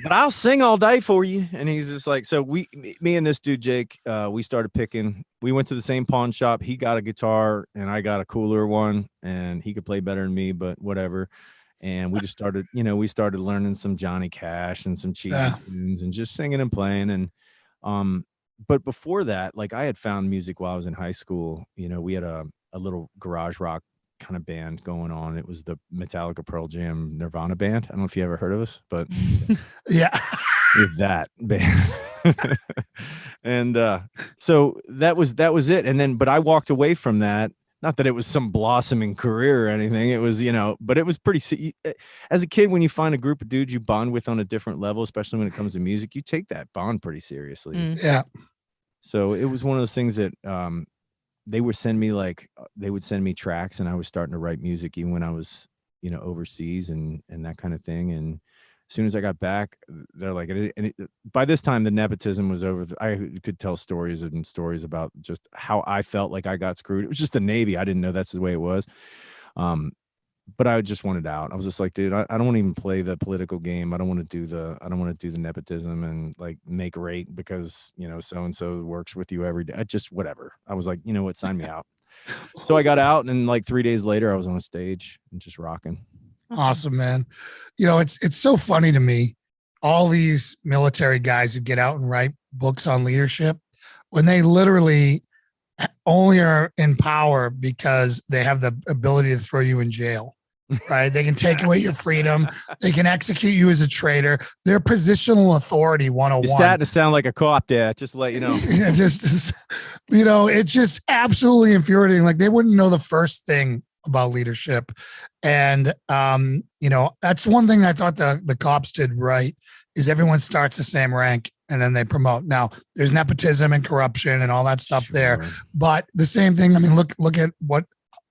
But I'll sing all day for you. And he's just like, so me and this dude, Jake, we started picking. We went to the same pawn shop. He got a guitar and I got a cooler one, and he could play better than me, but whatever. And we just started, we started learning some Johnny Cash and some cheesy tunes and just singing and playing. And, but before that, like I had found music while I was in high school. We had a little garage rock kind of band going on. It was the Metallica, Pearl Jam, Nirvana band. I don't know if you ever heard of us, but
yeah,
with that band. And so that was it. And then, but I walked away from that. Not that it was some blossoming career or anything. It was, but it was pretty, as a kid, when you find a group of dudes you bond with on a different level, especially when it comes to music, you take that bond pretty seriously.
Yeah.
So it was one of those things that they would send me tracks, and I was starting to write music even when I was, overseas and that kind of thing. And as soon as I got back, they're like, by this time the nepotism was over. I could tell stories about just how I felt like I got screwed. It was just the Navy. I didn't know that's the way it was. But I just wanted out. I was just like, dude, I don't want to even play the political game. I don't want to do the nepotism and like make rate because, so-and-so works with you every day. Whatever. I was like, you know what, sign me out. So I got out, and like 3 days later I was on a stage and just rocking.
Awesome, man. It's so funny to me, all these military guys who get out and write books on leadership when they literally only are in power because they have the ability to throw you in jail, right? They can take away your freedom. They can execute you as a traitor. They're positional authority 101.
You're starting to sound like a cop there, just to let you know.
It's just absolutely infuriating. Like they wouldn't know the first thing about leadership. And, that's one thing I thought the cops did right is everyone starts the same rank and then they promote. Now there's nepotism and corruption and all that stuff there, but the same thing. I mean, look at what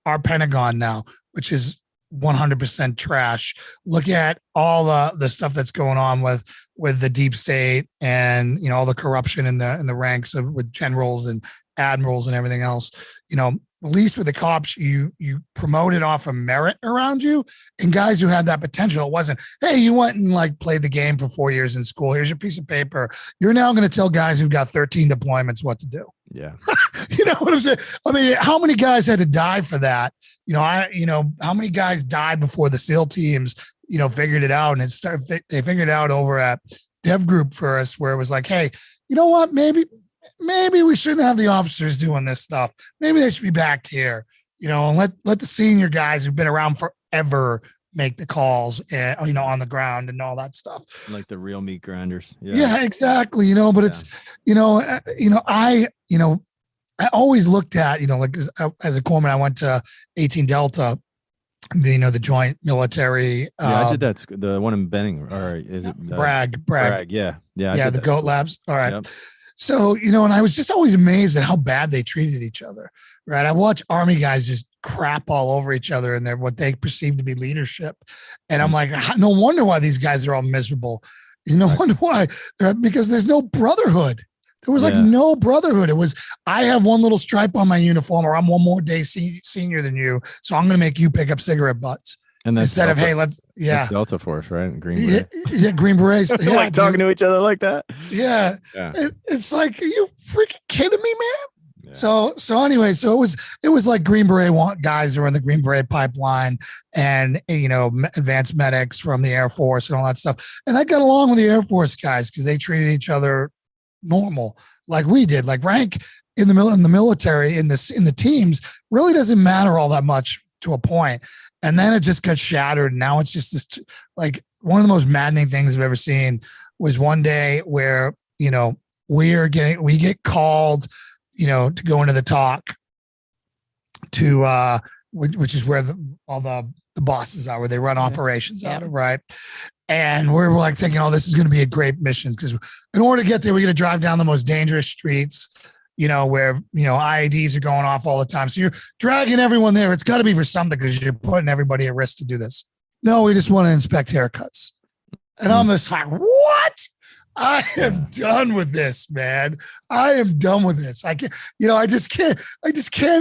our Pentagon now, which is 100% trash. Look at all the stuff that's going on with the deep state and, all the corruption in the ranks with generals and admirals and everything else. At least with the cops, you promoted off of merit around you, and guys who had that potential. It wasn't, hey, you went and like played the game for 4 years in school. Here's your piece of paper. You're now going to tell guys who've got 13 deployments what to do.
Yeah.
You know what I'm saying? I mean, how many guys had to die for that? How many guys died before the SEAL teams, figured it out, and they figured it out over at Dev Group first, where it was like, hey, you know what? Maybe we shouldn't have the officers doing this stuff. Maybe they should be back here, and let the senior guys who've been around forever make the calls, and, on the ground and all that stuff.
Like the real meat grinders.
Yeah, exactly. But it's, I always looked at, like as a corpsman, I went to 18 Delta, the joint military.
I did that. The one in Benning, or is it
Bragg?
Yeah.
The Goat
school.
Labs. All right.
Yep.
So, and I was just always amazed at how bad they treated each other. Right. I watch Army guys just crap all over each other and what they perceive to be leadership. And I'm like, no wonder why these guys are all miserable. Wonder why. Because there's no brotherhood. There was like no brotherhood. It was, I have one little stripe on my uniform, or I'm one more day senior than you, so I'm going to make you pick up cigarette butts.
And that's
instead
Delta,
of, hey, that's
Delta Force, right? Green Beret.
Yeah, Green Berets. Yeah,
like talking to each other like that.
Yeah. It's like, are you freaking kidding me, man? Yeah. So anyway, so it was like Green Beret guys who were in the Green Beret pipeline, and advanced medics from the Air Force and all that stuff. And I got along with the Air Force guys because they treated each other normal, like we did. Like rank in the military, in the teams, really doesn't matter all that much to a point. And then it just got shattered. Now it's just this, like, one of the most maddening things I've ever seen was one day where we get called to go into the talk to which is where all the bosses are, where they run operations out of, right? And we're like thinking, oh, this is going to be a great mission, because in order to get there, we got to drive down the most dangerous streets, where, IEDs are going off all the time. So you're dragging everyone there. It's got to be for something, because you're putting everybody at risk to do this. No, we just want to inspect haircuts. And I'm just like, what? I am done with this, man. I am done with this. I can't, I just can't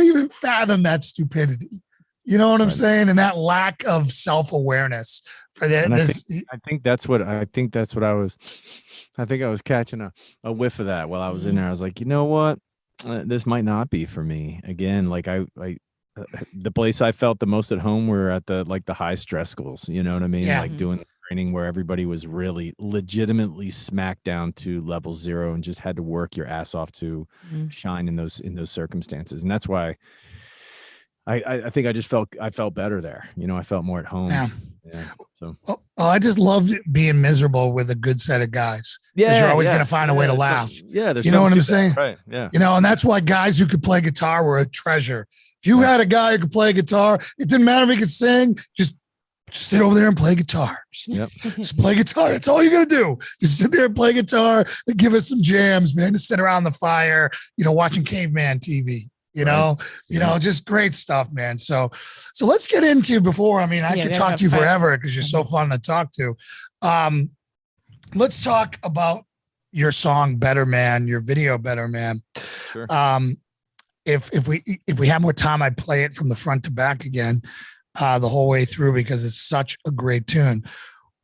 even fathom that stupidity. You know what I'm saying? And that lack of self-awareness for that.
I think that's what I was catching a whiff of that while I was in there. I was like, you know what? This might not be for me. Again, like the place I felt the most at home were at the high stress schools. You know what I mean? Yeah. Like doing the training where everybody was really legitimately smacked down to level 0 and just had to work your ass off to shine in those circumstances. And that's why I think I felt better there. I felt more at home. Yeah. So
I just loved being miserable with a good set of guys. Yeah. You're always going to find a way to laugh.
There's
you know what I'm saying?
Right. Yeah.
And that's why guys who could play guitar were a treasure. If you had a guy who could play guitar, it didn't matter if he could sing, just sit over there and play guitar. Just play guitar. That's all you got to do. Just sit there and play guitar and give us some jams, man. Just sit around the fire, watching caveman TV. Just great stuff, man. So let's get into I could talk to you forever because you're so fun to talk to. Let's talk about your song Better Man, your video Better Man.
Sure.
If we have more time, I'd play it from the front to back again, the whole way through, because it's such a great tune.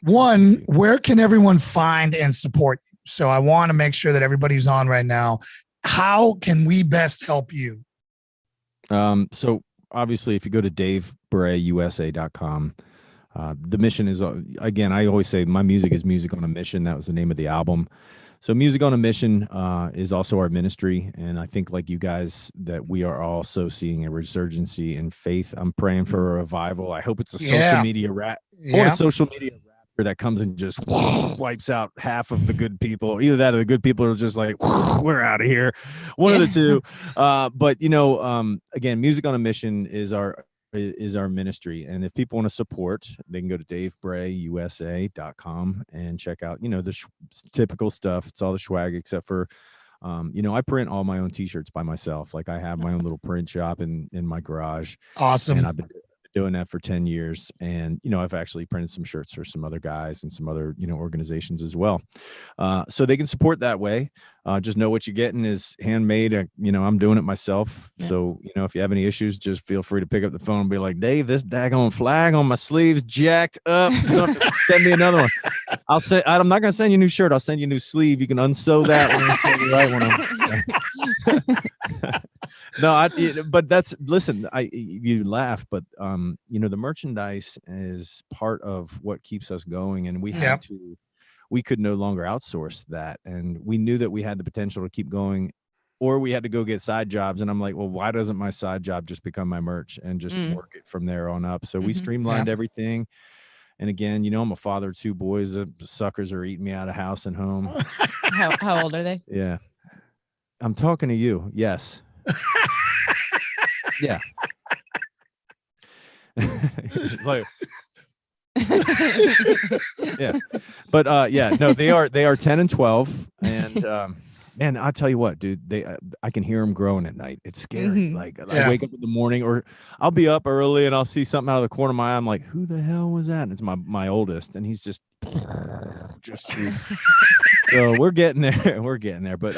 One, where can everyone find and support you? So I want to make sure that everybody's on right now. How can we best help you?
So obviously if you go to davebrayusa.com, the mission is, again, I always say my music is music on a mission. That was the name of the album. So Music on a Mission is also our ministry. And I think, like you guys, that we are also seeing a resurgency in faith. I'm praying for a revival. I hope it's a social media rat. I want a social media rapper that comes and just wipes out half of the good people. Either that or the good people are just like, we're out of here. One of the two. But again, Music on a Mission is our ministry. And if people want to support, they can go to davebrayusa.com and check out, the typical stuff. It's all the swag except for, I print all my own t-shirts by myself. Like I have my own little print shop in my garage.
Awesome.
And I've been doing that for 10 years. And, I've actually printed some shirts for some other guys and some other, organizations as well. So they can support that way. Just know what you're getting is handmade. I'm doing it myself. Yeah. So, if you have any issues, just feel free to pick up the phone and be like, Dave, this daggone flag on my sleeves jacked up. Send me another one. I'm not going to send you a new shirt. I'll send you a new sleeve. You can unsew that one and send the right one. No, but listen, you laugh, but the merchandise is part of what keeps us going, and we could no longer outsource that, and we knew that we had the potential to keep going, or we had to go get side jobs. And I'm like, well, why doesn't my side job just become my merch and just work it from there on up? So we streamlined everything. And again, I'm a father of 2 boys. The suckers are eating me out of house and home.
How old are they?
Yeah. I'm talking to you. Yes. Yeah. Like, yeah, but yeah, no, they are 10 and 12, and man, I'll tell you what, dude, I can hear them growing at night. It's scary. Like I wake up in the morning, or I'll be up early and I'll see something out of the corner of my eye. I'm like, who the hell was that? And it's my oldest, and he's just so we're getting there. We're getting there. But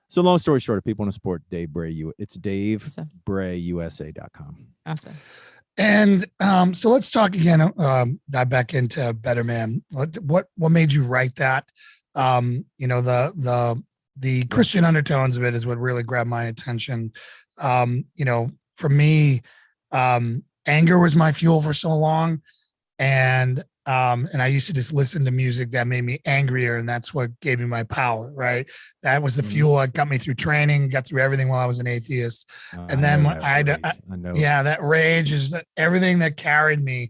so long story short, if people want to support Dave Bray, it's DaveBrayUSA.com.
Awesome.
And so let's talk again, dive back into Better Man. What made you write that? You know, the Christian undertones of it is what really grabbed my attention. You know, for me, anger was my fuel for so long. And I used to just listen to music that made me angrier, and that's what gave me my power, right? That was the fuel that got me through training, got through everything while I was an atheist. And then when I know. Yeah, that rage is everything that carried me.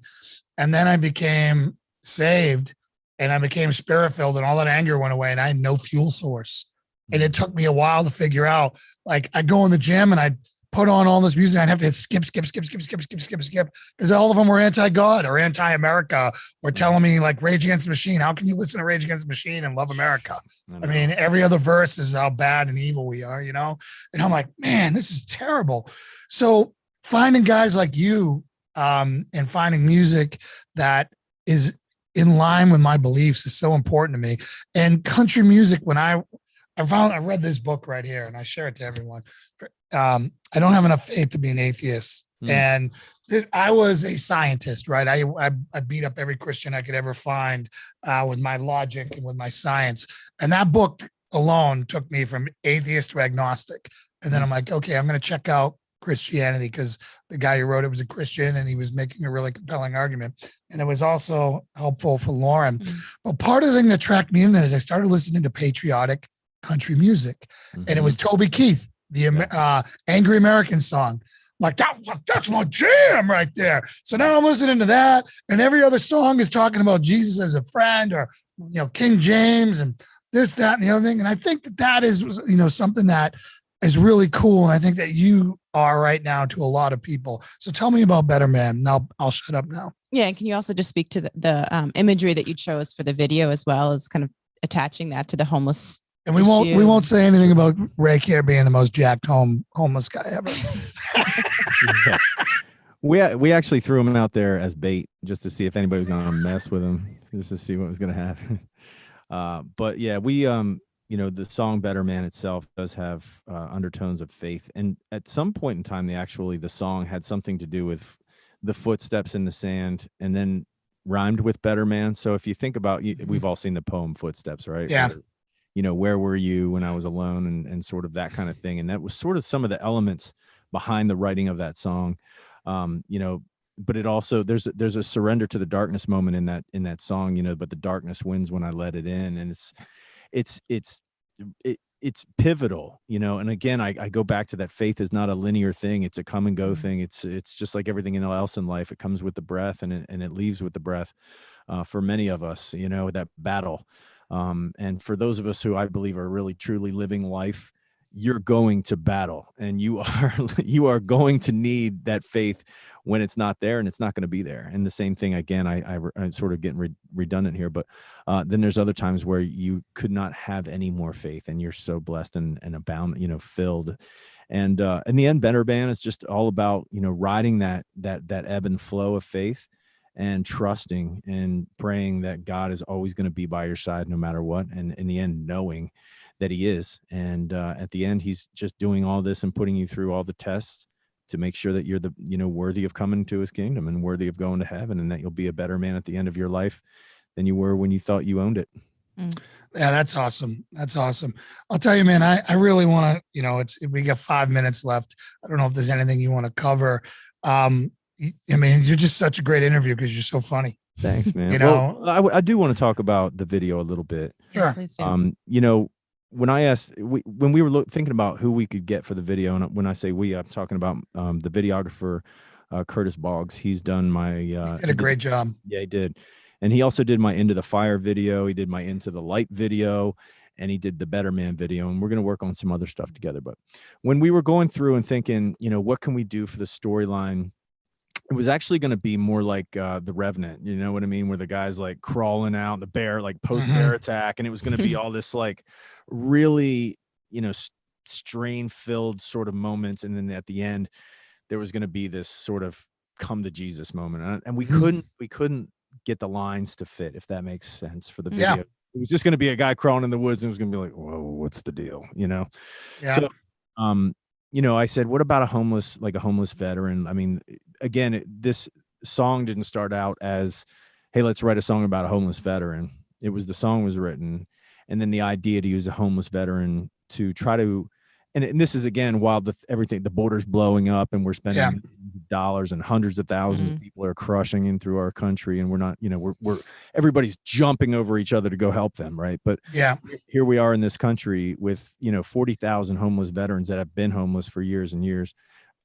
And then I became saved, and I became spirit-filled, and all that anger went away, and I had no fuel source. And it took me a while to figure out, like, I go in the gym and I put on all this music. I'd have to skip, because all of them were anti-God or anti-America, or telling me, like, Rage Against the Machine. How can you listen to Rage Against the Machine and love America? I mean, every other verse is how bad and evil we are, you know? And I'm like, man, this is terrible. So finding guys like you and finding music that is in line with my beliefs is so important to me. And country music, when I read this book right here, and I share it to everyone. I don't have enough faith to be an atheist. And I was a scientist, right? I beat up every Christian I could ever find with my logic and with my science. And that book alone took me from atheist to agnostic. And then I'm like, okay, I'm going to check out Christianity, because the guy who wrote it was a Christian, and he was making a really compelling argument. And it was also helpful for Lauren. But part of the thing that tracked me in that is I started listening to patriotic country music, and it was Toby Keith, the Angry American song. Like, that's my jam right there. So now I'm listening to that, and every other song is talking about Jesus as a friend, or, you know, King James and this, that, and the other thing. And I think that is, you know, something that is really cool. And I think that you are right now to a lot of people. So tell me about Better Man. Now I'll shut up now.
Yeah. And can you also just speak to the imagery that you chose for the video, as well as kind of attaching that to the homeless?
And we won't say anything about Ray Care being the most jacked homeless guy ever.
We actually threw him out there as bait, just to see if anybody was going to mess with him, just to see what was going to happen. But yeah, we you know, the song Better Man itself does have undertones of faith, and at some point in time, the song had something to do with the footsteps in the sand, and then rhymed with Better Man. So if you think about, we've all seen the poem Footsteps, right?
Yeah.
Or, you know, where were you when I was alone, and sort of that kind of thing. And that was sort of some of the elements behind the writing of that song. You know, but it also, there's a surrender to the darkness moment in that song, you know, but the darkness wins when I let it in. And it's pivotal, you know. And again, I go back to that faith is not a linear thing. It's a come and go thing. It's just like everything else in life. It comes with the breath, and it leaves with the breath. For many of us, you know, that battle. And for those of us who I believe are really truly living life, you're going to battle, and you are going to need that faith when it's not there, and it's not going to be there. And the same thing again, I'm sort of getting redundant here, but then there's other times where you could not have any more faith, and you're so blessed and abound, you know, filled. And in the end, Better Man is just all about, you know, riding that ebb and flow of faith, and trusting and praying that God is always going to be by your side no matter what. And in the end, knowing that he is. And at the end, he's just doing all this and putting you through all the tests to make sure that you're worthy of coming to his kingdom and worthy of going to heaven, and that you'll be a better man at the end of your life than you were when you thought you owned it.
Yeah, that's awesome. That's awesome. I'll tell you, man, I really want to, you know, we got 5 minutes left. I don't know if there's anything you want to cover. I mean, you're just such a great interview because you're so funny.
Thanks, man.
You know,
well, I do want to talk about the video a little bit.
Sure.
You know, when I asked, when we were thinking about who we could get for the video, and when I say we, I'm talking about the videographer, Curtis Boggs. He's done my.
He did a great job.
Yeah, he did. And he also did my Into the Fire video. He did my Into the Light video. and he did the Better Man video, and we're going to work on some other stuff together. But when we were going through and thinking, you know, what can we do for the storyline, it was actually going to be more like The Revenant, you know what I mean? Where the guy's like crawling out, the bear, like post-bear attack. And it was going to be all this like really, you know, strain-filled sort of moments. And then at the end, there was going to be this sort of come to Jesus moment. And we couldn't get the lines to fit, if that makes sense, for the video.
Yeah.
It was just going to be a guy crawling in the woods, and it was going to be like, whoa, what's the deal? You know?
Yeah.
So, you know, I said, what about a homeless veteran? I mean, again, this song didn't start out as, hey, let's write a song about a homeless veteran. It was, the song was written, and then the idea to use a homeless veteran to try to, and this is again, while the border's blowing up and we're spending millions of dollars and hundreds of thousands of people are crushing in through our country, and we're not, you know, we're everybody's jumping over each other to go help them, right? But here we are in this country with, you know, 40,000 homeless veterans that have been homeless for years and years,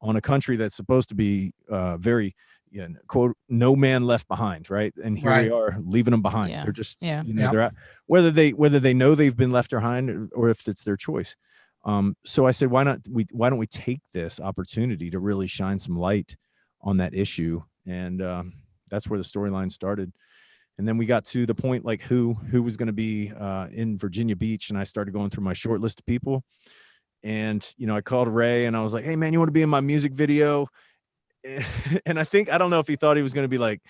on a country that's supposed to be very, you know, quote, no man left behind, right? And here we are leaving them behind. They're just, you know, they're out, whether they know they've been left behind or if it's their choice. So I said, why don't we take this opportunity to really shine some light on that issue? And that's where the storyline started. And then we got to the point, like who was going to be in Virginia Beach, and I started going through my short list of people. And, you know, I called Ray and I was like, hey man, you want to be in my music video? And I don't know if he thought he was going to be like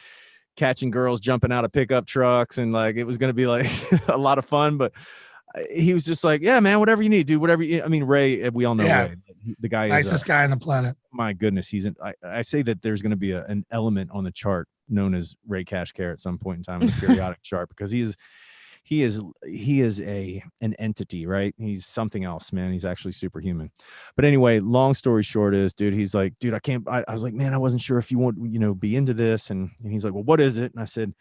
catching girls jumping out of pickup trucks, and like it was going to be like a lot of fun, but he was just like, yeah, man, whatever you need, dude, whatever I mean, Ray, we all know Ray. The guy is
nicest guy on the planet.
My goodness. I say that there's going to be an element on the chart known as Ray Cash Care at some point in time in the periodic chart, because he is an entity, right? He's something else, man. He's actually superhuman. But anyway, long story short is, dude, he's like, dude, I was like, man, I wasn't sure if you want, you know, be into this. And he's like, well, what is it? And I said,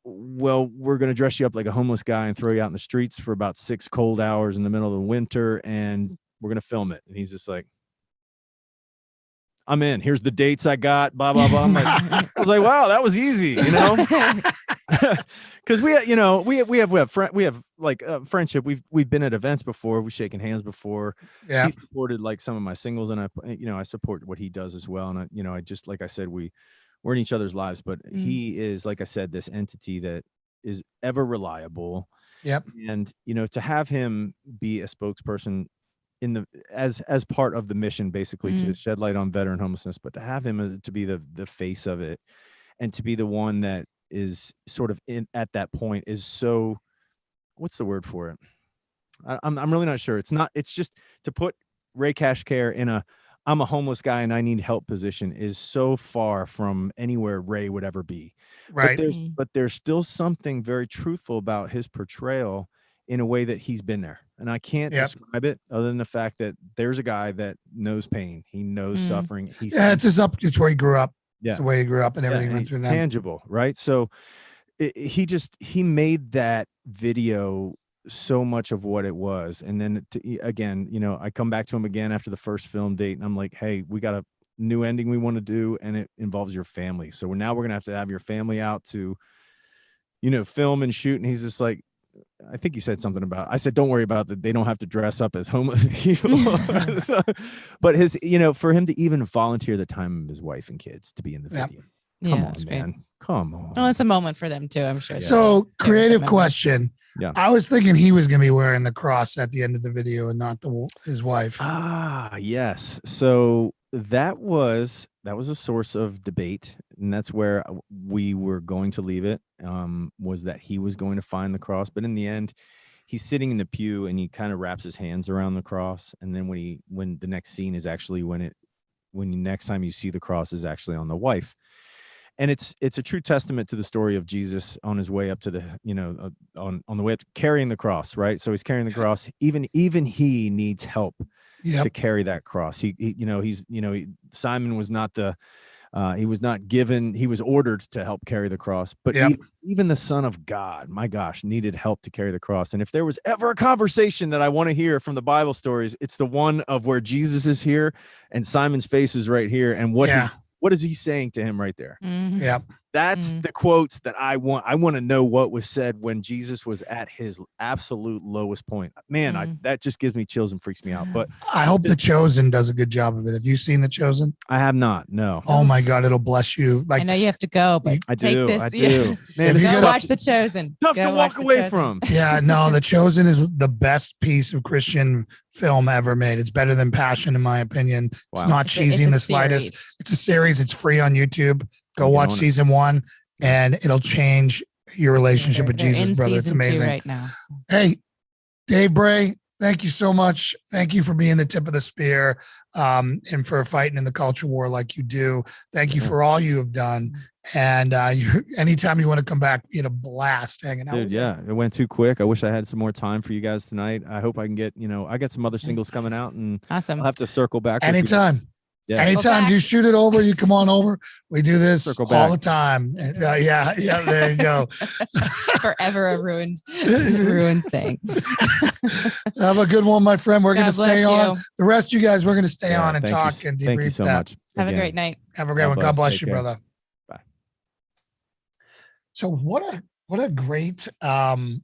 well, we're going to dress you up like a homeless guy and throw you out in the streets for about 6 cold hours in the middle of the winter, and we're going to film it. And he's just like, I'm in. Here's the dates I got, blah, blah, blah. I'm like, I was like, wow, that was easy, you know? Because we have like friendship. We've been at events before. We've shaken hands before. Yeah. He supported like some of my singles, and I support what he does as well. And I just, like I said, we're in each other's lives, but he is, like I said, this entity that is ever reliable.
Yep.
And, you know, to have him be a spokesperson as part of the mission, basically to shed light on veteran homelessness, but to have him to be the face of it, and to be the one that is sort of at that point is so, what's the word for it? I'm really not sure. It's just to put Ray Cash Care in I'm a homeless guy and I need help position is so far from anywhere Ray would ever be.
Right.
But there's still something very truthful about his portrayal in a way that he's been there. And I can't describe it other than the fact that there's a guy that knows pain. He knows suffering.
It's where he grew up.
Yeah.
It's the way he grew up and everything went through that.
Tangible, right? So he made that video so much of what it was. And then again, you know, I come back to him again after the first film date, and I'm like, hey, we got a new ending we want to do, and it involves your family. So now we're gonna have your family out to, you know, film and shoot. And he's just like, I think he said something about, I said, don't worry about that. They don't have to dress up as homeless people. So, but for him to even volunteer the time of his wife and kids to be in the video. Come on, man. Great. Come on.
Well, it's a moment for them too, I'm sure.
So creative question. Yeah. I was thinking he was going to be wearing the cross at the end of the video and not his wife.
Ah, yes. So that was a source of debate, and that's where we were going to leave it, was that he was going to find the cross. But in the end, he's sitting in the pew and he kind of wraps his hands around the cross. And then when the next scene is actually when next time you see the cross is actually on the wife. And it's a true testament to the story of Jesus on his way up to the, on the way up to carrying the cross, right? So he's carrying the cross. Even he needs help to carry that cross. Simon was not he was not given, he was ordered to help carry the cross, but even the Son of God, my gosh, needed help to carry the cross. And if there was ever a conversation that I want to hear from the Bible stories, it's the one of where Jesus is here and Simon's face is right here. And what is he saying to him right there?
Yeah.
That's the quotes that I want. I want to know what was said when Jesus was at his absolute lowest point. Man, that just gives me chills and freaks me out. But
I hope The Chosen does a good job of it. Have you seen The Chosen?
I have not. No.
Oh my God, it'll bless you. Like,
I know you have to go, but
I do.
this,
I do.
Man, go watch The Chosen.
Tough to walk away from.
Yeah, no, The Chosen is the best piece of Christian film ever made. It's better than Passion, in my opinion. Wow. It's not cheesy in the slightest. It's a series. It's free on YouTube. Go watch season 1, and it'll change your relationship with Jesus, brother. It's amazing. Right now. Hey, Dave Bray, thank you so much. Thank you for being the tip of the spear, and for fighting in the culture war like you do. Thank you for all you have done. And anytime you want to come back, you had a blast hanging out. Dude,
yeah, it went too quick. I wish I had some more time for you guys tonight. I hope I can get, I got some other singles coming out, and
awesome.
I'll have to circle back.
Anytime. Yeah. Anytime you shoot it over, you come on over. We do this all the time. Yeah, there you go.
Forever a ruined saying.
Have a good one, my friend. We're going to stay on. The rest of you guys, we're going to stay on and talk and debrief.
Thank you so much.
Have a great night.
Have a great one. God bless you, brother.
Bye.
So what a great time.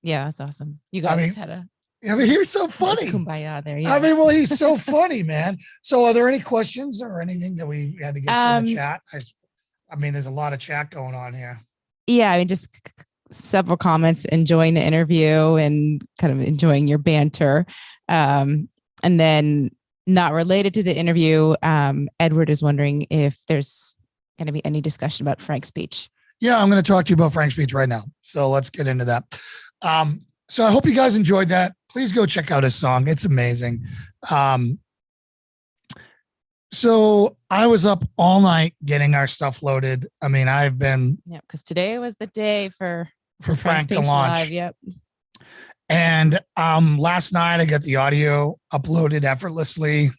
Yeah, that's awesome. You guys had a.
I mean, he was so funny.
Kumbaya there. Yeah.
I mean, well, he's so funny, man. So are there any questions or anything that we had to get from the chat? I mean, there's a lot of chat going on here.
Yeah, I mean, just several comments, enjoying the interview and kind of enjoying your banter. And then not related to the interview, Edward is wondering if there's going to be any discussion about Frank's speech.
Yeah, I'm going to talk to you about Frank's speech right now. So let's get into that. So I hope you guys enjoyed that. Please go check out his song. It's amazing. So I was up all night getting our stuff loaded. I mean, I've been.
Yeah, because today was the day for
Frank to launch.
Live. Yep.
And last night I got the audio uploaded effortlessly.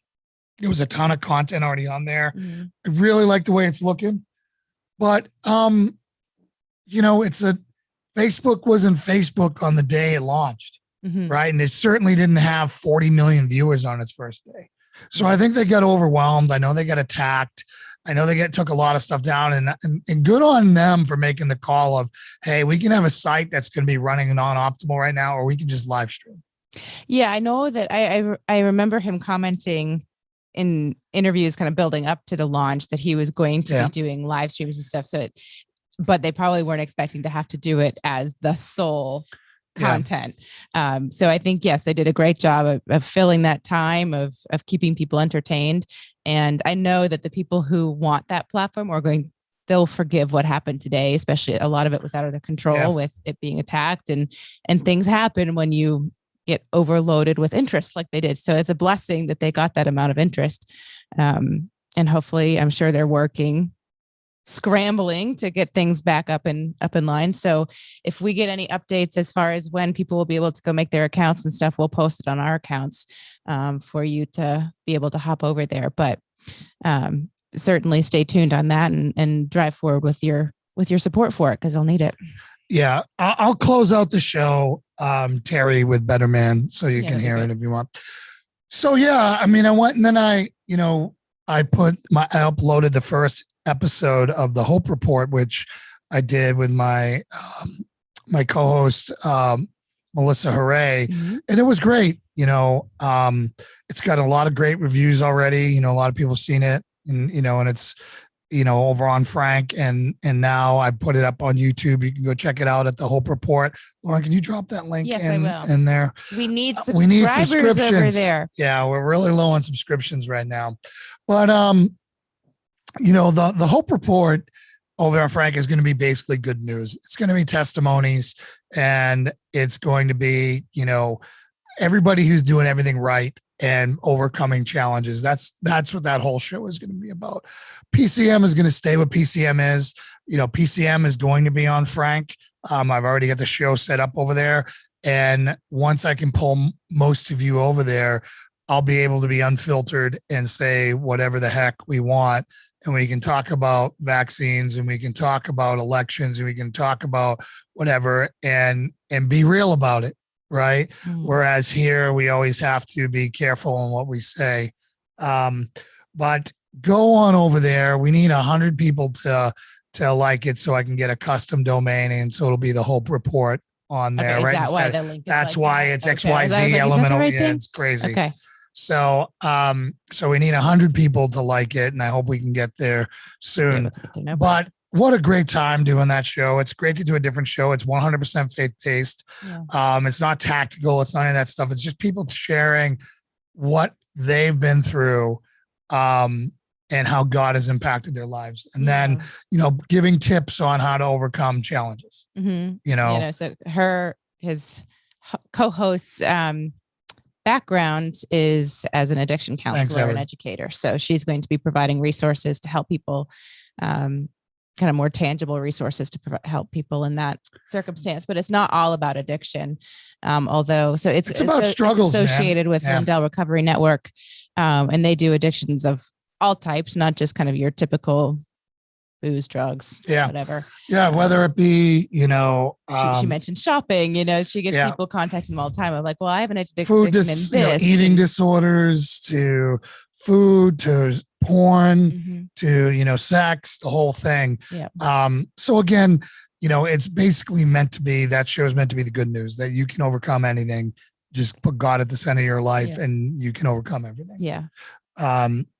There was a ton of content already on there. I really like the way it's looking. But, Facebook wasn't Facebook on the day it launched, right? And it certainly didn't have 40 million viewers on its first day. So I think they got overwhelmed. I know they got attacked. I know they took a lot of stuff down, and good on them for making the call of, hey, we can have a site that's going to be running non-optimal right now, or we can just live stream.
Yeah, I know that I remember him commenting in interviews kind of building up to the launch that he was going to be doing live streams and stuff. But they probably weren't expecting to have to do it as the sole content. So I think, yes, they did a great job of filling that time of keeping people entertained. And I know that the people who want that platform they'll forgive what happened today, especially a lot of it was out of their control with it being attacked, and things happen when you get overloaded with interest like they did. So it's a blessing that they got that amount of interest. And hopefully, I'm sure they're scrambling to get things back up in line. So if we get any updates as far as when people will be able to go make their accounts and stuff, we'll post it on our accounts for you to be able to hop over there. But certainly stay tuned on that and drive forward with your support for it, because they'll need it.
Yeah, I'll close out the show, Terry, with Better Man, so you can hear it if you want. So yeah, I mean, I went and then I uploaded the first episode of the Hope Report, which I did with my my co-host Melissa Hooray, and it was great. It's got a lot of great reviews already. A lot of people seen it, and and it's over on Frank, and now I put it up on YouTube. You can go check it out at the Hope Report. Lauren, can you drop that link in there?
We need subscribers over there.
Yeah, we're really low on subscriptions right now, but the Hope Report over on Frank is going to be basically good news. It's going to be testimonies, and it's going to be, everybody who's doing everything right and overcoming challenges. That's what that whole show is going to be about. PCM is going to stay what PCM is. PCM is going to be on Frank. I've already got the show set up over there. And once I can pull most of you over there, I'll be able to be unfiltered and say whatever the heck we want. And we can talk about vaccines, and we can talk about elections, and we can talk about whatever, and be real about it. Right. Whereas here we always have to be careful on what we say. But go on over there. We need 100 people to like it so I can get a custom domain, and so it'll be the Hope Report on there.
Okay,
right?
Is that why the link is
That's
like
why
that?
it's
Okay.
XYZ
Like,
elemental.
right
yeah, it's crazy.
Okay.
So, so we need 100 people to like it, and I hope we can get there soon.
No
but what a great time doing that show. It's great to do a different show. It's 100% faith-based.
Yeah.
It's not tactical. It's not any of that stuff. It's just people sharing what they've been through, and how God has impacted their lives. And then, giving tips on how to overcome challenges,
so his co-host's, background is as an addiction counselor and educator. So she's going to be providing resources to help people, kind of more tangible resources to help people in that circumstance. But it's not all about addiction. Although, so it's
about struggles,
it's associated with Lindell Recovery Network. And they do addictions of all types, not just kind of your typical booze, drugs, whatever.
Yeah. Whether it be,
she mentioned shopping, she gets people contacting them all the time. I'm like, well, I have an addiction
food,
in this.
Eating disorders, to food, to porn, to, sex, the whole thing.
Yeah.
So again, it's basically meant to be, that show is meant to be the good news that you can overcome anything. Just put God at the center of your life and you can overcome everything.
Yeah.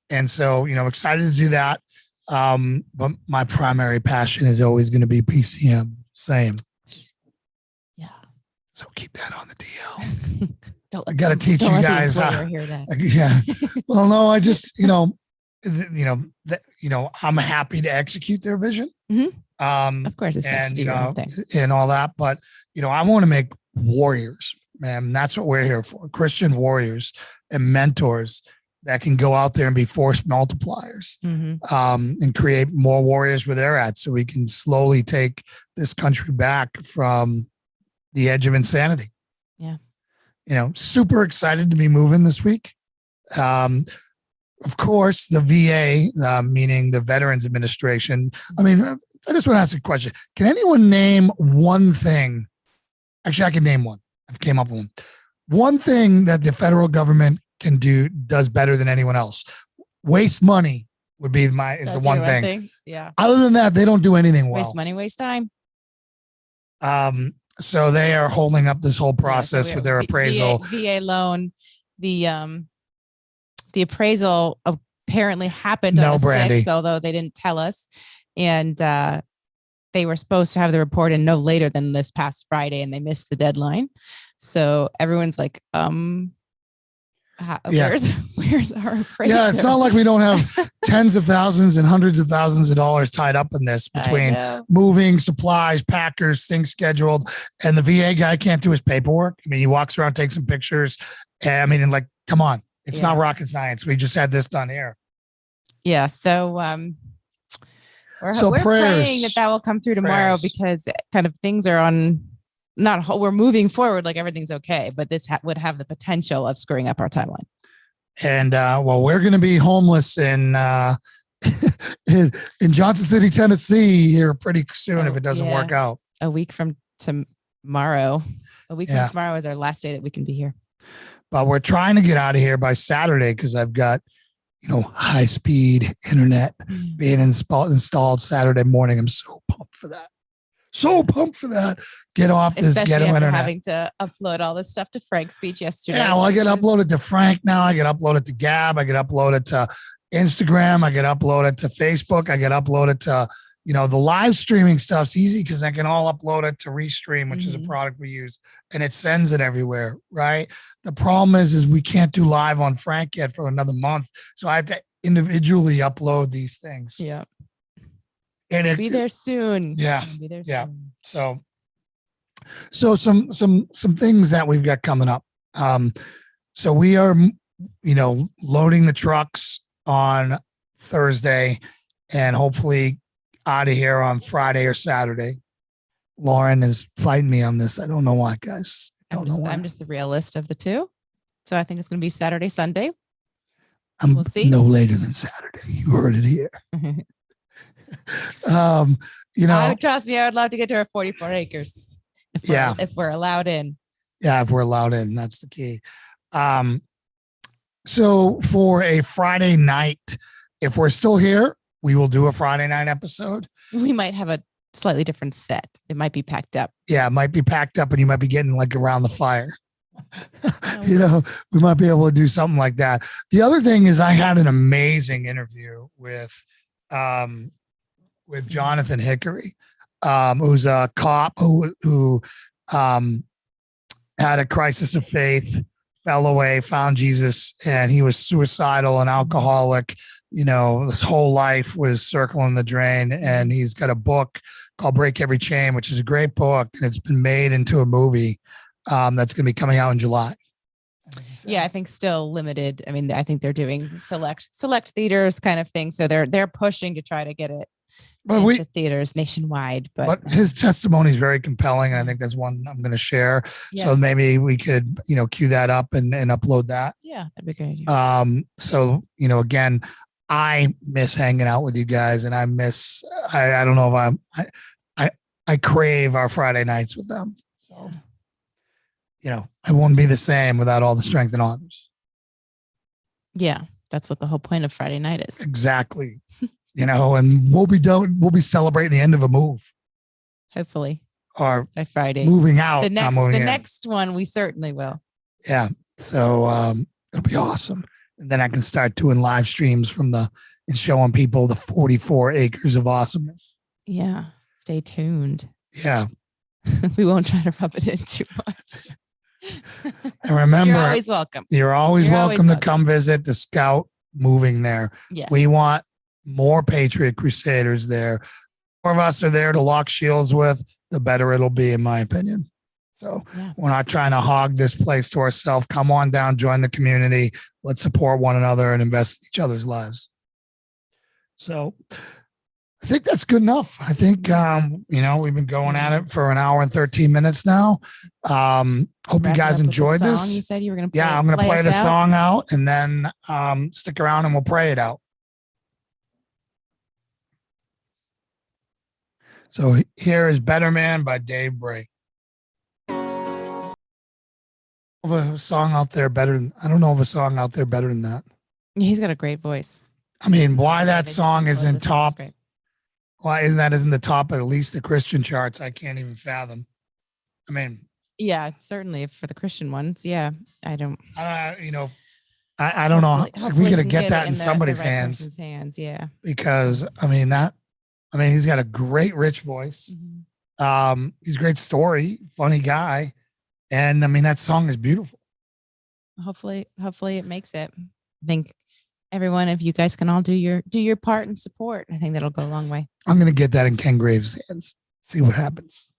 And so, excited to do that. But my primary passion is always going to be PCM. Same.
Yeah.
So keep that on the DL.
I
got to teach you guys how. Yeah. Well, no, I just, I'm happy to execute their vision.
Of course, it's
and and all that, but I want to make warriors, man. That's what we're here for: Christian warriors and mentors that can go out there and be force multipliers, and create more warriors where they're at, so we can slowly take this country back from the edge of insanity.
Yeah.
Super excited to be moving this week. Of course, the VA, meaning the Veterans Administration. I mean, I just want to ask a question. Can anyone name one thing? Actually, I can name one. I've came up with one. One thing that the federal government does better than anyone else. Waste money would be the one thing.
Yeah.
Other than that, they don't do anything well.
Waste money, waste time.
So they are holding up this whole process with their appraisal.
VA loan. The appraisal apparently happened on the 6th, although they didn't tell us. And they were supposed to have the report in no later than this past Friday, and they missed the deadline. So everyone's like, where's our appraisal?
Yeah, it's not like we don't have tens of thousands and hundreds of thousands of dollars tied up in this between moving, supplies, packers, things scheduled, and the VA guy can't do his paperwork. I mean, he walks around, takes some pictures. And like, come on, it's not rocket science. We just had this done here.
Yeah. So we're praying that will come through tomorrow, because kind of things are on. We're moving forward like everything's okay, but this would have the potential of screwing up our timeline.
And we're going to be homeless in Johnson City, Tennessee here pretty soon if it doesn't work out.
A week from tomorrow. A week from tomorrow is our last day that we can be here.
But we're trying to get out of here by Saturday, because I've got high speed internet being installed Saturday morning. I'm so pumped for that. Get off this ghetto internet.
Having to upload all this stuff to Frank's speech yesterday.
Yeah, well, I get uploaded to Frank now. I get uploaded to Gab. I get uploaded to Instagram. I get uploaded to Facebook. I get uploaded to, the live streaming stuff's easy because I can all upload it to Restream, which is a product we use, and it sends it everywhere, right? The problem is we can't do live on Frank yet for another month. So I have to individually upload these things.
Yeah.
And
it'll be there soon.
Yeah. Be there soon. So some things that we've got coming up. So we are, loading the trucks on Thursday and hopefully out of here on Friday or Saturday. Lauren is fighting me on this. I don't know why, guys.
I'm just the realist of the two. So I think it's going to be Saturday, Sunday.
We'll see. No later than Saturday. You heard it here.
Trust me, I would love to get to our 44 acres. If we're allowed in.
Yeah, if we're allowed in, that's the key. So for a Friday night if we're still here, we will do a Friday night episode.
We might have a slightly different set. It might be packed up.
Yeah, it might be packed up and you might be getting like around the fire. We might be able to do something like that. The other thing is I had an amazing interview with Jonathan Hickory, who's a cop who had a crisis of faith, fell away, found Jesus, and he was suicidal and alcoholic. His whole life was circling the drain, and he's got a book called Break Every Chain, which is a great book, and it's been made into a movie that's going to be coming out in July.
Yeah, I think still limited. I mean, I think they're doing select theaters kind of thing. So they're pushing to try to get it into theaters nationwide. But
his testimony is very compelling, and I think that's one I'm going to share. Yeah. So maybe we could, cue that up and upload that.
Yeah, that'd be great.
So, again, I miss hanging out with you guys, and I don't know if I crave our Friday nights with them. So, I won't be the same without all the strength and honors.
Yeah, that's what the whole point of Friday night is.
Exactly. And we'll be celebrating the end of a move.
Hopefully.
Or
by Friday.
Moving out.
The next one, we certainly will.
Yeah. So it'll be awesome. And then I can start doing live streams and showing people the 44 acres of awesomeness.
Yeah. Stay tuned.
Yeah.
We won't try to rub it in too much.
And remember,
you're always welcome.
You're always welcome to come visit the Scout moving there.
Yeah.
We want more Patriot Crusaders there. More of us are there to lock shields with, the better it'll be, in my opinion. So we're not trying to hog this place to ourselves. Come on down, join the community. Let's support one another and invest in each other's lives. So I think that's good enough. I think, we've been going at it for an hour and 13 minutes now. Hope you guys enjoyed this.
You said you were going to
play. Yeah, I'm going to play the song out and then stick around and we'll pray it out. So here is Better Man by Dave Bray. A song out there I don't know of a song out there better than that.
He's got a great voice.
I mean, why that song isn't top? Why isn't the top of at least the Christian charts? I can't even fathom. I mean,
yeah, certainly for the Christian ones. Yeah, I don't
know. Like we got to get that in somebody's hands.
Yeah,
because he's got a great, rich voice. Mm-hmm. He's a great story, funny guy. And that song is beautiful.
Hopefully it makes it. I think everyone, if you guys can all do your part and support, I think that'll go a long way.
I'm going to get that in Ken Graves' hands. See what happens.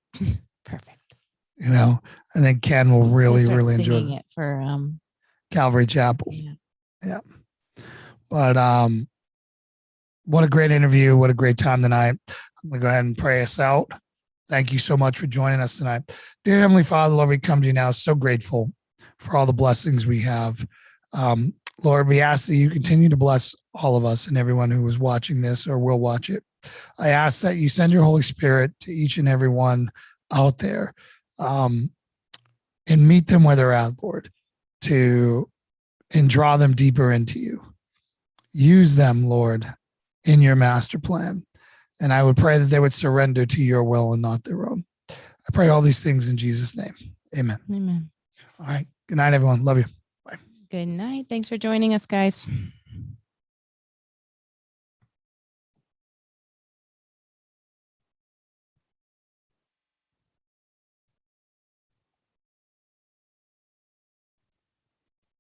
Perfect.
I think Ken will really enjoy
it for
Calvary Chapel. Yeah. But what a great interview. What a great time tonight. I'm going to go ahead and pray us out. Thank you so much for joining us tonight. Dear Heavenly Father, Lord, we come to you now so grateful for all the blessings we have. Lord, we ask that you continue to bless all of us and everyone who is watching this or will watch it. I ask that you send your Holy Spirit to each and every one out there and meet them where they're at, Lord, and draw them deeper into you. Use them, Lord, in your master plan. And I would pray that they would surrender to your will and not their own. I pray all these things in Jesus' name. Amen.
Amen.
All right. Good night, everyone. Love you. Bye.
Good night. Thanks for joining us, guys.